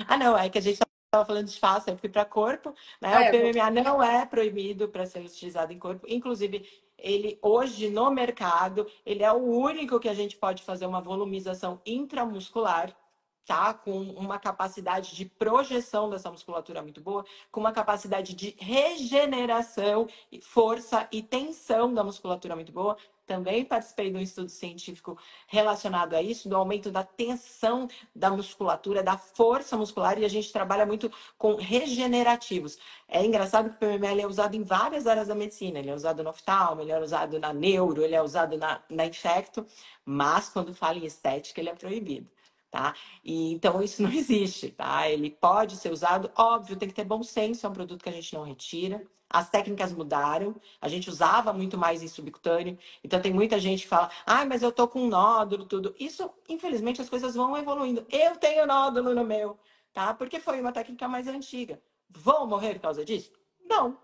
Ah, não, é que a gente estava falando de face, eu fui para corpo, né? O É, vou... PMMA não é proibido para ser utilizado em corpo, inclusive ele hoje no mercado, ele é o único que a gente pode fazer uma volumização intramuscular, tá? Com uma capacidade de projeção dessa musculatura muito boa, com uma capacidade de regeneração, força e tensão da musculatura muito boa. Também participei de um estudo científico relacionado a isso, do aumento da tensão da musculatura, da força muscular, e a gente trabalha muito com regenerativos. É engraçado que o PMML é usado em várias áreas da medicina. Ele é usado no oftalmo, ele é usado na neuro, ele é usado na infecto, mas quando fala em estética, ele é proibido. Tá? E, então, isso não existe, tá? Ele pode ser usado, óbvio, tem que ter bom senso, é um produto que a gente não retira. As técnicas mudaram, a gente usava muito mais em subcutâneo, então tem muita gente que fala, ai, mas eu tô com um nódulo, tudo. Isso, infelizmente, as coisas vão evoluindo. Eu tenho nódulo no meu, tá? Porque foi uma técnica mais antiga. Vão morrer por causa disso? Não,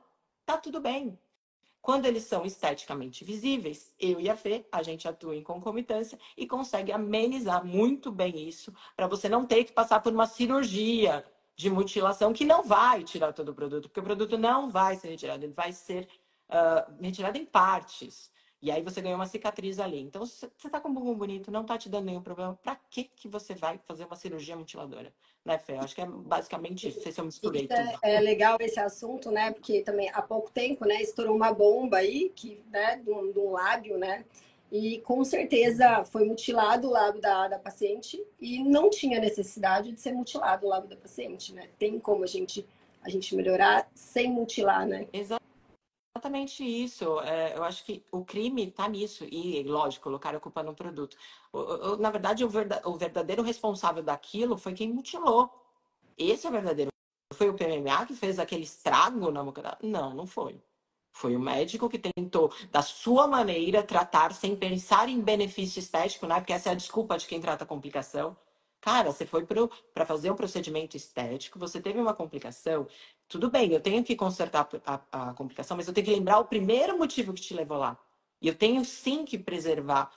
tá tudo bem. Quando eles são esteticamente visíveis, eu e a Fê, a gente atua em concomitância e consegue amenizar muito bem isso, para você não ter que passar por uma cirurgia de mutilação que não vai tirar todo o produto, porque o produto não vai ser retirado, ele vai ser retirado em partes. E aí você ganhou uma cicatriz ali. Então, se você tá com um bumbum bonito, não tá te dando nenhum problema, para que você vai fazer uma cirurgia mutiladora? Né, Fê? Eu acho que é basicamente isso. Não sei se eu misturei Isso tudo. é legal esse assunto, né? Porque também há pouco tempo, né, estourou uma bomba aí, que, né, de um lábio, né? E com certeza foi mutilado o lábio da paciente e não tinha necessidade de ser mutilado o lábio da paciente, né? Tem como a gente melhorar sem mutilar, né? Exatamente isso. Eu acho que o crime está nisso. E, lógico, colocar a culpa no produto. Na verdade, o verdadeiro responsável daquilo foi quem mutilou. Esse é o verdadeiro. Foi o PMMA que fez aquele estrago na boca? Não, não foi. Foi o médico que tentou, da sua maneira, tratar sem pensar em benefício estético, né? Porque essa é a desculpa de quem trata a complicação. Cara, você foi para fazer um procedimento estético, você teve uma complicação. Tudo bem, eu tenho que consertar a complicação, mas eu tenho que lembrar o primeiro motivo que te levou lá. E eu tenho sim que preservar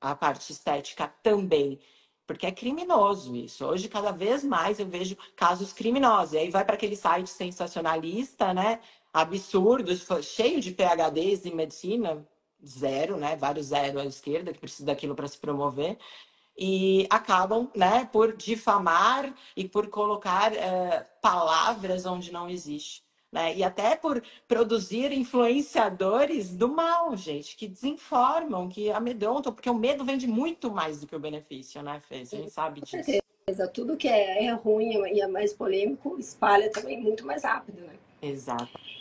a parte estética também. Porque é criminoso isso. Hoje, cada vez mais, eu vejo casos criminosos. E aí vai para aquele site sensacionalista, né? Absurdos, cheio de PhDs em medicina, zero, né? Vários zero à esquerda, que precisa daquilo para se promover e acabam, né, por difamar e por colocar palavras onde não existe. Né? E até por produzir influenciadores do mal, gente, que desinformam, que amedrontam, porque o medo vende muito mais do que o benefício, né, Fê? A gente sabe Com disso. certeza, tudo que é ruim e é mais polêmico espalha também muito mais rápido, né? Exatamente.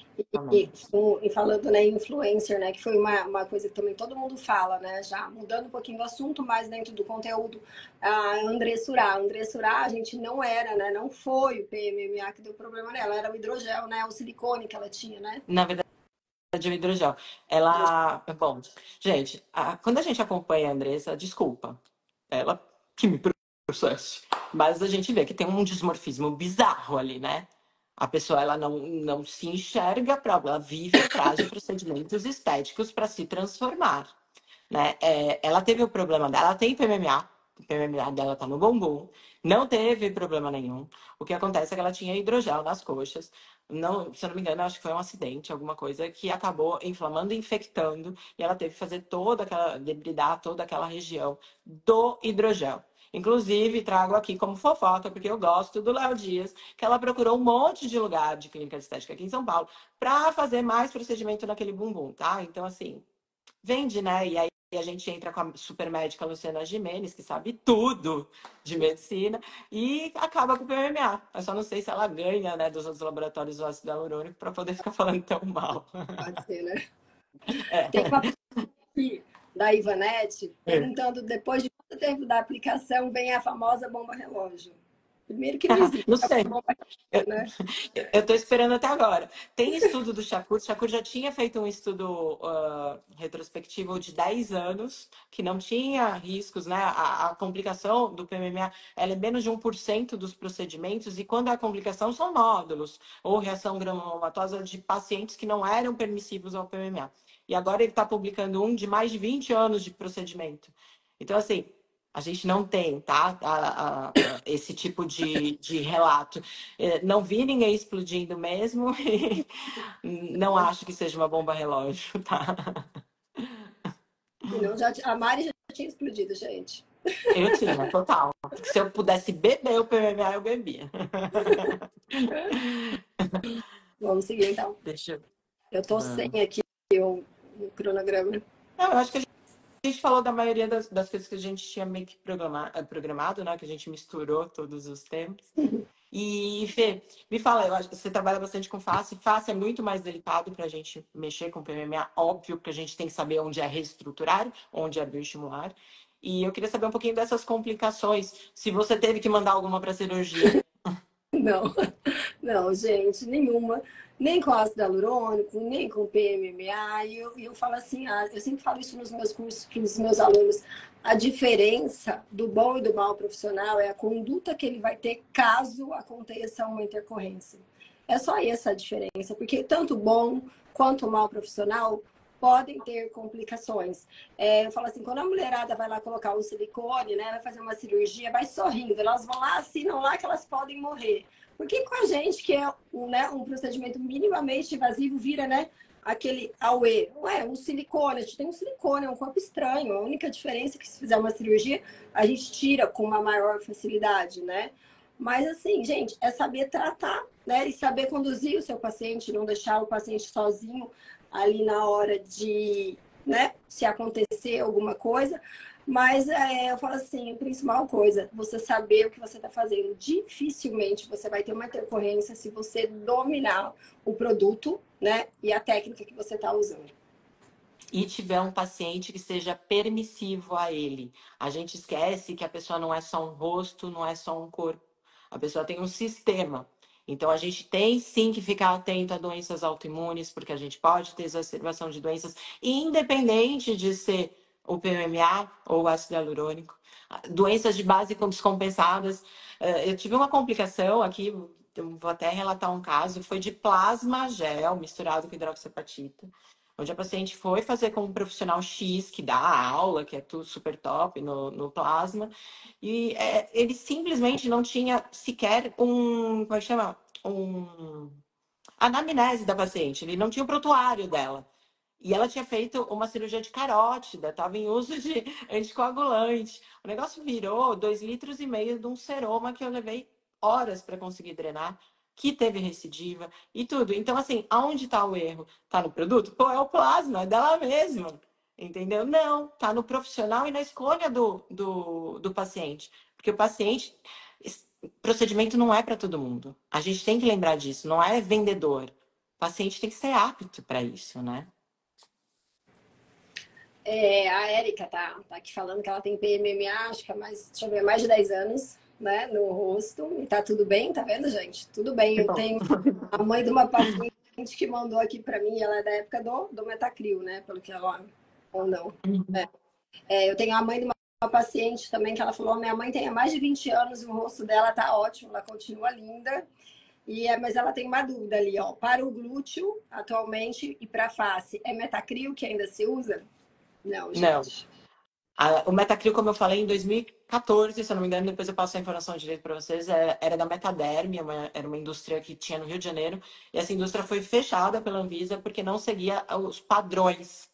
E falando, né, influencer, né, que foi uma coisa que também todo mundo fala, né, já mudando um pouquinho do assunto, mas dentro do conteúdo, a André Surá. A André Surá, a gente não era, né, não foi o PMMA que deu problema nela, era o hidrogel, né, o silicone que ela tinha, né? Na verdade, o hidrogel. Ela. Bom, gente, quando a gente acompanha a Andressa, desculpa, ela que me processe. Mas a gente vê que tem um dismorfismo bizarro ali, né? A pessoa ela não se enxerga, ela vive atrás de procedimentos estéticos para se transformar, né? Ela teve o problema dela, ela tem PMMA, o PMMA dela tá no bumbum, não teve problema nenhum. O que acontece é que ela tinha hidrogel nas coxas. Não, se eu não me engano, acho que foi um acidente, alguma coisa que acabou inflamando e infectando, e ela teve que fazer debridar toda aquela região do hidrogel. Inclusive, trago aqui como fofoca, porque eu gosto do Léo Dias, que ela procurou um monte de lugar de clínica de estética aqui em São Paulo para fazer mais procedimento naquele bumbum, tá? Então, assim, vende, né? E aí a gente entra com a super médica Luciana Gimenez, que sabe tudo de medicina, e acaba com o PMA. Eu só não sei se ela ganha, né, dos outros laboratórios o ácido hialurônico para poder ficar falando tão mal. Pode ser, né? É. Tem uma aqui da Ivanete perguntando depois de quanto tempo da aplicação vem a famosa bomba relógio. Primeiro que não existe Não a sei. bomba Eu, relógio, né? eu tô esperando até agora. Tem estudo do Shakur. O Shakur já tinha feito um estudo retrospectivo de 10 anos, que não tinha riscos, né? A complicação do PMMA, ela é menos de 1% dos procedimentos, e quando a complicação são nódulos ou reação granulomatosa de pacientes que não eram permissivos ao PMMA. E agora ele está publicando um de mais de 20 anos de procedimento. Então, assim, a gente não tem, tá? Esse tipo de relato. Não vi ninguém explodindo mesmo. E não acho que seja uma bomba relógio, tá? Senão a Mari já tinha explodido, gente. Eu tinha, total. Se eu pudesse beber o PMMA, eu bebia. Vamos seguir então. Deixa eu. Eu tô sem Vamos. aqui o cronograma. Não, eu acho que a gente falou da maioria das coisas que a gente tinha meio que programado, né? Que a gente misturou todos os tempos. E, Fê, me fala, eu acho que você trabalha bastante com face. Face é muito mais delicado para a gente mexer com PMMA, óbvio, porque a gente tem que saber onde é reestruturar, onde é bioestimular. E eu queria saber um pouquinho dessas complicações. Se você teve que mandar alguma para cirurgia. Não, não, gente, nenhuma. Nem com ácido hialurônico, nem com PMMA. E eu falo assim, eu sempre falo isso nos meus cursos para os meus alunos. A diferença do bom e do mal profissional é a conduta que ele vai ter caso aconteça uma intercorrência. É só essa a diferença, porque tanto o bom quanto o mal profissional podem ter complicações. Eu falo assim, quando a mulherada vai lá colocar o silicone, né, vai fazer uma cirurgia, vai sorrindo, elas vão lá, assinam lá que elas podem morrer. Porque com a gente, que é um procedimento minimamente invasivo, vira, né, aquele auê. Ué, um silicone, a gente tem um silicone, é um corpo estranho. A única diferença é que se fizer uma cirurgia, a gente tira com uma maior facilidade, né? Mas assim, gente, é saber tratar, né? E saber conduzir o seu paciente, não deixar o paciente sozinho ali na hora de, né, se acontecer alguma coisa. Mas eu falo assim, a principal coisa, você saber o que você está fazendo. Dificilmente você vai ter uma intercorrência se você dominar o produto, né, e a técnica que você está usando. E tiver um paciente que seja permissivo a ele. A gente esquece que a pessoa não é só um rosto, não é só um corpo. A pessoa tem um sistema. Então, a gente tem sim que ficar atento a doenças autoimunes, porque a gente pode ter exacerbação de doenças, independente de ser o PMMA ou o ácido hialurônico. Doenças de base descompensadas. Eu tive uma complicação aqui, eu vou até relatar um caso, foi de plasma gel misturado com hidroxapatita, onde a paciente foi fazer com um profissional X, que dá aula, que é tudo super top no plasma, e ele simplesmente não tinha sequer como é que chama? Anamnese da paciente, ele não tinha o prontuário dela. E ela tinha feito uma cirurgia de carótida, estava em uso de anticoagulante. O negócio virou 2,5 litros de um seroma que eu levei horas para conseguir drenar, que teve recidiva e tudo. Então, assim, aonde está o erro? Está no produto? Pô, é o plasma, é dela mesma. Entendeu? Não, está no profissional e na escolha do paciente. Porque o paciente, procedimento não é para todo mundo. A gente tem que lembrar disso, não é vendedor. O paciente tem que ser apto para isso, né? A Érica tá aqui falando que ela tem PMMA, acho que deixa eu ver, mais de 10 anos, né, no rosto. E tá tudo bem, tá vendo, gente? Tudo bem. Que Eu bom. tenho a mãe de uma paciente que mandou aqui para mim, ela é da época do Metacril, né? Pelo que ela. Ou não. Eu tenho a mãe de uma paciente também que ela falou: minha mãe tem há mais de 20 anos e o rosto dela tá ótimo, ela continua linda. Mas ela tem uma dúvida ali, ó. Para o glúteo, atualmente, e para a face, é Metacril que ainda se usa? Não, Não. gente. O Metacril, como eu falei, em 2014, se eu não me engano, depois eu passo a informação direito para vocês, era da Metaderm, era uma indústria que tinha no Rio de Janeiro, e essa indústria foi fechada pela Anvisa porque não seguia os padrões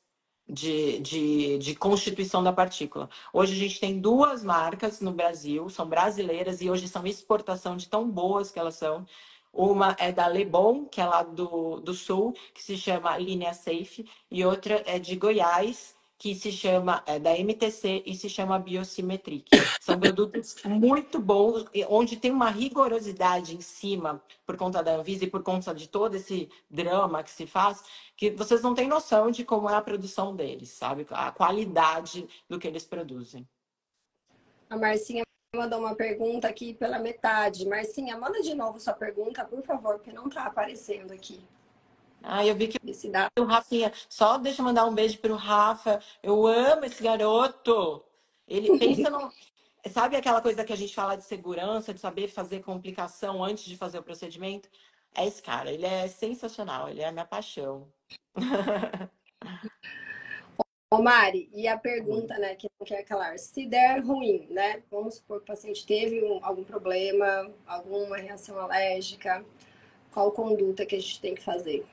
de constituição da partícula. Hoje a gente tem duas marcas no Brasil, são brasileiras e hoje são exportação de tão boas que elas são. Uma é da Lebon, que é lá do Sul, que se chama Linea Safe, e outra é de Goiás, que se chama da MTC e se chama Biosimetric. São produtos muito bons, onde tem uma rigorosidade em cima, por conta da Anvisa e por conta de todo esse drama que se faz, que vocês não têm noção de como é a produção deles, sabe? A qualidade do que eles produzem. A Marcinha mandou uma pergunta aqui pela metade. Marcinha, manda de novo sua pergunta, por favor, porque não tá aparecendo aqui. Eu vi que Se dá. o Rafinha, só deixa eu mandar um beijo pro Rafa. Eu amo esse garoto. Ele pensa no. Sabe aquela coisa que a gente fala de segurança, de saber fazer complicação antes de fazer o procedimento? É esse cara, ele é sensacional, ele é a minha paixão. Ô, Mari, e a pergunta, né, que não quer calar, se der ruim, né? Vamos supor que o paciente teve algum problema, alguma reação alérgica, qual conduta que a gente tem que fazer?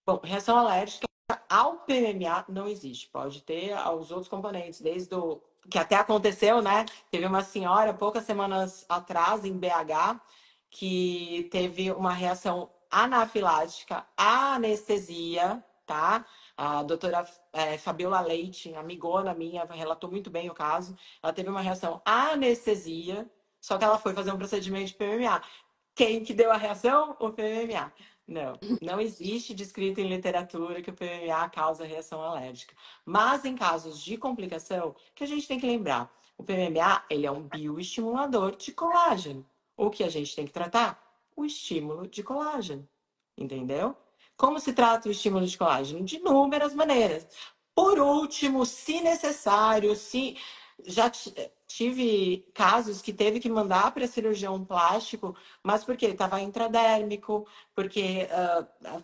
Bom, reação alérgica ao PMMA não existe. Pode ter aos outros componentes, desde o que até aconteceu, né? Teve uma senhora poucas semanas atrás em BH que teve uma reação anafilática à anestesia, tá? A doutora Fabiola Leite, amigona minha, relatou muito bem o caso. Ela teve uma reação à anestesia, só que ela foi fazer um procedimento de PMMA. Quem que deu a reação? O PMMA. Não existe descrito em literatura que o PMA causa reação alérgica. Mas em casos de complicação, que a gente tem que lembrar, o PMA ele é um bioestimulador de colágeno. O que a gente tem que tratar? O estímulo de colágeno. Entendeu? Como se trata o estímulo de colágeno? De inúmeras maneiras. Por último, se necessário, se já tive casos que teve que mandar para cirurgião plástico, mas porque estava intradérmico, porque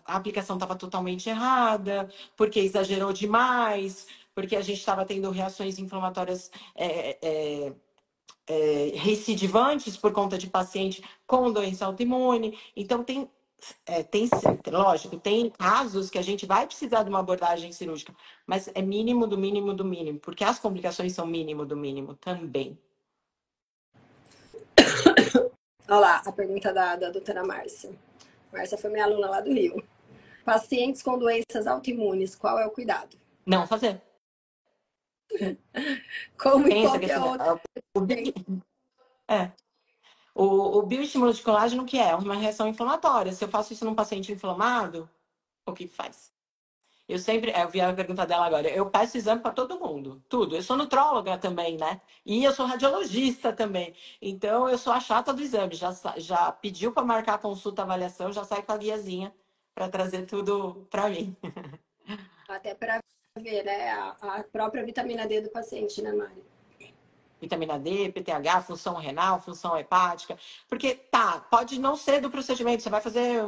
a aplicação estava totalmente errada, porque exagerou demais, porque a gente estava tendo reações inflamatórias recidivantes por conta de paciente com doença autoimune. Então, lógico, tem casos que a gente vai precisar de uma abordagem cirúrgica, mas é mínimo do mínimo do mínimo, porque as complicações são mínimo do mínimo também. Olha lá, a pergunta da doutora Márcia. Márcia foi minha aluna lá do Rio. Pacientes com doenças autoimunes, qual é o cuidado? Não fazer. Como e Pensa que qualquer outro. é, o bioestímulo de colágeno, que é uma reação inflamatória. Se eu faço isso num paciente inflamado, o que faz? Eu vi a pergunta dela agora. Eu peço exame para todo mundo, tudo. Eu sou nutróloga também, né? E eu sou radiologista também. Então, eu sou a chata do exame. Já pediu para marcar a consulta, avaliação, já sai com a guiazinha para trazer tudo para mim. Até para ver, né, a própria vitamina D do paciente, né, Mari? Vitamina D, PTH, função renal, função hepática. Porque, tá, pode não ser do procedimento, você vai fazer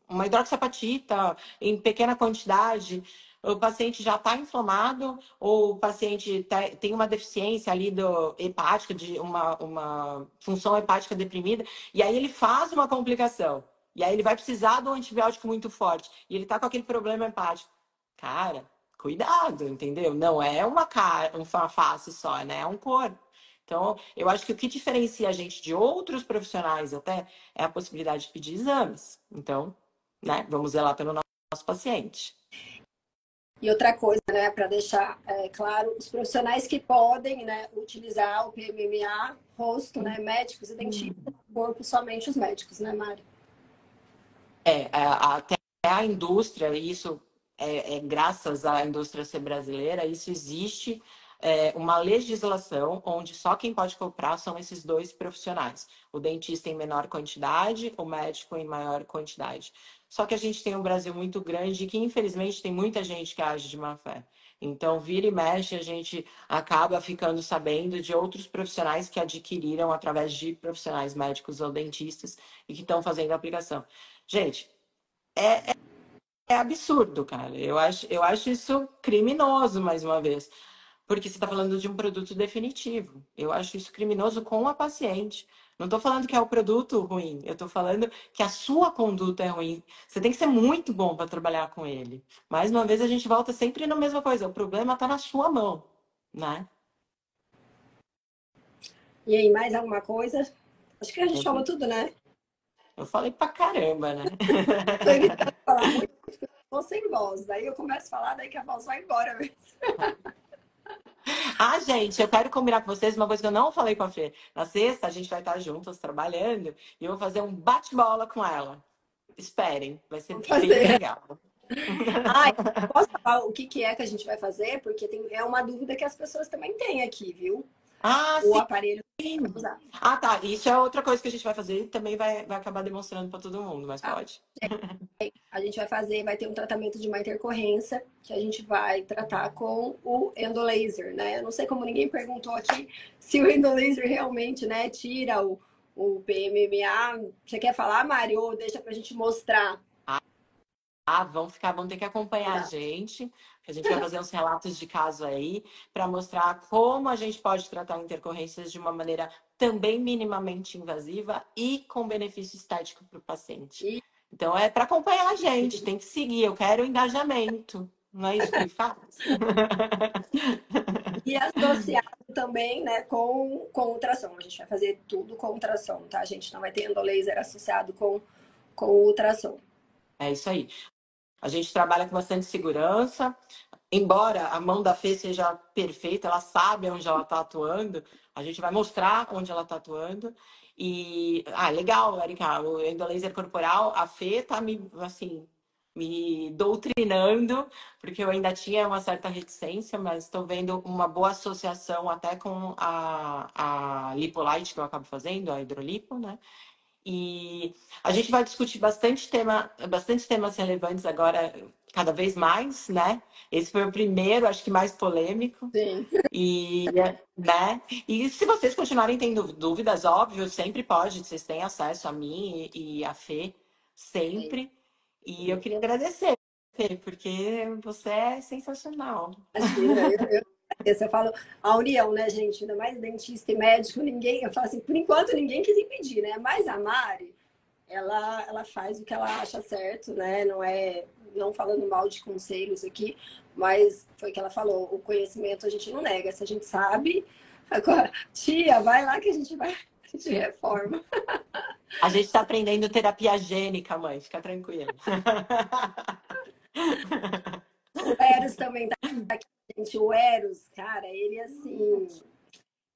uma hidroxiapatita em pequena quantidade, o paciente já está inflamado, ou o paciente tem uma deficiência ali hepática, de uma função hepática deprimida, e aí ele faz uma complicação. E aí ele vai precisar de um antibiótico muito forte. E ele está com aquele problema hepático. Cara, cuidado, entendeu? Não é uma cara, uma face só, né? É um corpo. Então, eu acho que o que diferencia a gente de outros profissionais até é a possibilidade de pedir exames. Então, né, vamos zelar pelo nosso paciente. E outra coisa, né, para deixar claro, os profissionais que podem, né, utilizar o PMMA, rosto, né, médicos e dentistas, corpo somente os médicos, né, Mari? Até a indústria, isso graças à indústria ser brasileira, isso existe uma legislação onde só quem pode comprar são esses dois profissionais. O dentista em menor quantidade, o médico em maior quantidade. Só que a gente tem um Brasil muito grande e que, infelizmente, tem muita gente que age de má fé. Então, vira e mexe, a gente acaba ficando sabendo de outros profissionais que adquiriram através de profissionais médicos ou dentistas e que estão fazendo a aplicação. Gente, é absurdo, cara. Eu acho isso criminoso, mais uma vez. Porque você está falando de um produto definitivo. Eu acho isso criminoso com a paciente. Não estou falando que é o produto ruim, eu estou falando que a sua conduta é ruim. Você tem que ser muito bom para trabalhar com ele. Mais uma vez, a gente volta sempre na mesma coisa. O problema está na sua mão, né? E aí, mais alguma coisa? Acho que a gente Eu, falou tudo, né? eu falei pra caramba, né? Tô evitando falar muito, porque eu tô sem voz. Daí eu começo a falar, daí que a voz vai embora mesmo. Ah, gente, eu quero combinar com vocês uma coisa que eu não falei com a Fê. Na sexta, a gente vai estar juntas trabalhando e eu vou fazer um bate-bola com ela. Esperem, vai ser Vamos bem fazer. legal. Ah, posso falar o que é que a gente vai fazer? Porque é uma dúvida que as pessoas também têm aqui, viu? Ah, O sim. aparelho para usar. Ah, tá. Isso é outra coisa que a gente vai fazer e também vai acabar demonstrando para todo mundo, mas Tá? pode. A gente vai fazer, vai ter um tratamento de uma intercorrência que a gente vai tratar com o endolaser, né? Eu não sei como ninguém perguntou aqui se o endolaser realmente, né, tira o PMMA. Você quer falar, Mário, ou deixa pra gente mostrar? Ah, vão ter que acompanhar a Tá. gente, que a gente vai fazer uns relatos de caso aí, para mostrar como a gente pode tratar intercorrências de uma maneira também minimamente invasiva e com benefício estético para o paciente. E, Então é para acompanhar a gente, tem que seguir. Eu quero engajamento, não é isso que faz? e associado também, né, com ultrassom. A gente vai fazer tudo com ultrassom, tá? A gente não vai ter endolaser associado com ultrassom. É isso aí. A gente trabalha com bastante segurança. Embora a mão da Fê seja perfeita, ela sabe onde ela está atuando, a gente vai mostrar onde ela está atuando. E, legal, Erika, o endolaser corporal, a Fê tá me doutrinando, porque eu ainda tinha uma certa reticência, mas estou vendo uma boa associação até com a Lipolite que eu acabo fazendo, a hidrolipo, né? E a gente vai discutir bastante temas relevantes agora, cada vez mais, né? Esse foi o primeiro, acho que mais polêmico. Sim. E, né? E se vocês continuarem tendo dúvidas, óbvio, sempre pode, vocês têm acesso a mim e a Fê, sempre. E eu queria agradecer, Fê, porque você é sensacional. Imagina, eu falo a união, né, gente? Ainda mais dentista e médico, ninguém, eu falo assim, por enquanto ninguém quis impedir, né? Mas a Mari, ela faz o que ela acha certo, né? Não falando mal de conselhos aqui, mas foi o que ela falou, o conhecimento a gente não nega, se a gente sabe, agora, tia, vai lá que a gente reforma. A gente está aprendendo terapia gênica, mãe, fica tranquila. O Eros também tá aqui, gente. O Eros, cara, ele assim,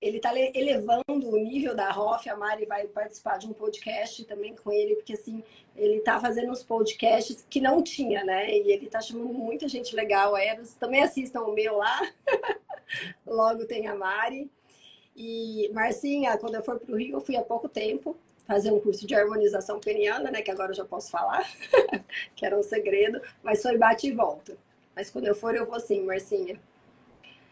ele tá elevando o nível da Hoff. A Mari vai participar de um podcast também com ele, porque assim, ele tá fazendo uns podcasts que não tinha, né? E ele tá chamando muita gente legal. Eros, também assistam o meu lá. Logo tem a Mari. E Marcinha, quando eu for pro Rio, eu fui há pouco tempo fazer um curso de harmonização peniana, né? Que agora eu já posso falar, que era um segredo, mas foi bate e volta. Mas quando eu for, eu vou sim, Marcinha.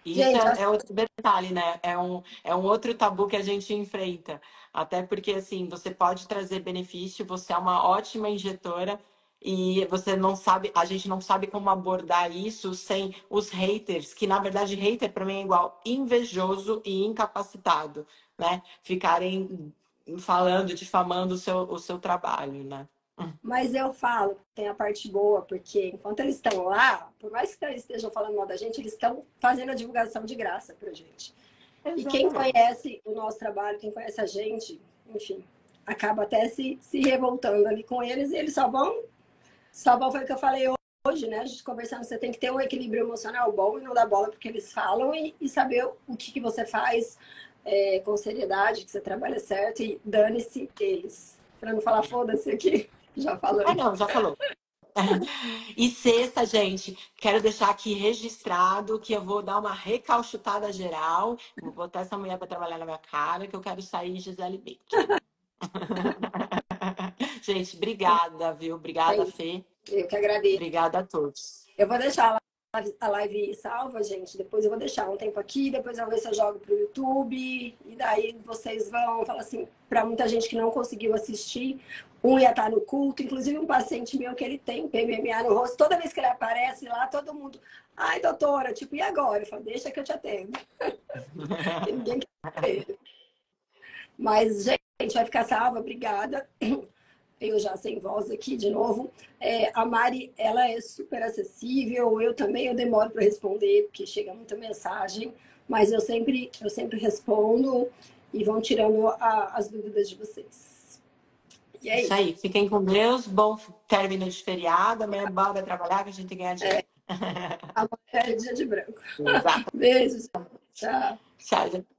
Isso Gente, é outro detalhe, né? É um outro tabu que a gente enfrenta. Até porque, assim, você pode trazer benefício, você é uma ótima injetora e você não sabe, a gente não sabe como abordar isso sem os haters, que na verdade hater para mim é igual invejoso e incapacitado, né? Ficarem falando, difamando o seu trabalho, né? mas eu falo que tem a parte boa, porque enquanto eles estão lá, por mais que eles estejam falando mal da gente, eles estão fazendo a divulgação de graça pra gente. E quem Exatamente. conhece o nosso trabalho, quem conhece a gente, enfim, acaba até se revoltando ali com eles, e eles só vão, foi o que eu falei hoje, né? A gente conversando, você tem que ter um equilíbrio emocional bom e não dar bola porque eles falam e saber o que você faz com seriedade, que você trabalha certo e dane-se eles. Pra não falar foda-se aqui, já Ah, falando. não, já falou. E sexta, gente, quero deixar aqui registrado que eu vou dar uma recalchutada geral. Vou botar essa mulher para trabalhar na minha cara, que eu quero sair Gisele Bündchen. Gente, obrigada, viu? É Obrigada, isso. Fê. Eu que agradeço. Obrigada a todos. Eu vou deixar a live salva, gente. Depois eu vou deixar um tempo aqui, depois eu vou ver se eu jogo pro YouTube. E daí vocês vão falar assim, para muita gente que não conseguiu assistir, um ia estar no culto, inclusive um paciente meu que ele tem PMMA no rosto, toda vez que ele aparece lá, todo mundo, ai, doutora, tipo, e agora? Eu falo, deixa que eu te atendo. E ninguém quer ver. Mas, gente, vai ficar salva, obrigada. Eu já sem voz aqui de novo. A Mari, ela é super acessível. Eu também, eu demoro para responder, porque chega muita mensagem, mas eu sempre respondo e vão tirando as dúvidas de vocês. E é Isso isso. aí. Fiquem com Deus. Bom término de feriado. Amanhã bora trabalhar que a gente tem que ganhar dinheiro. Amanhã é dia de branco. Exato. Beijos. Tchau. Tchau, gente.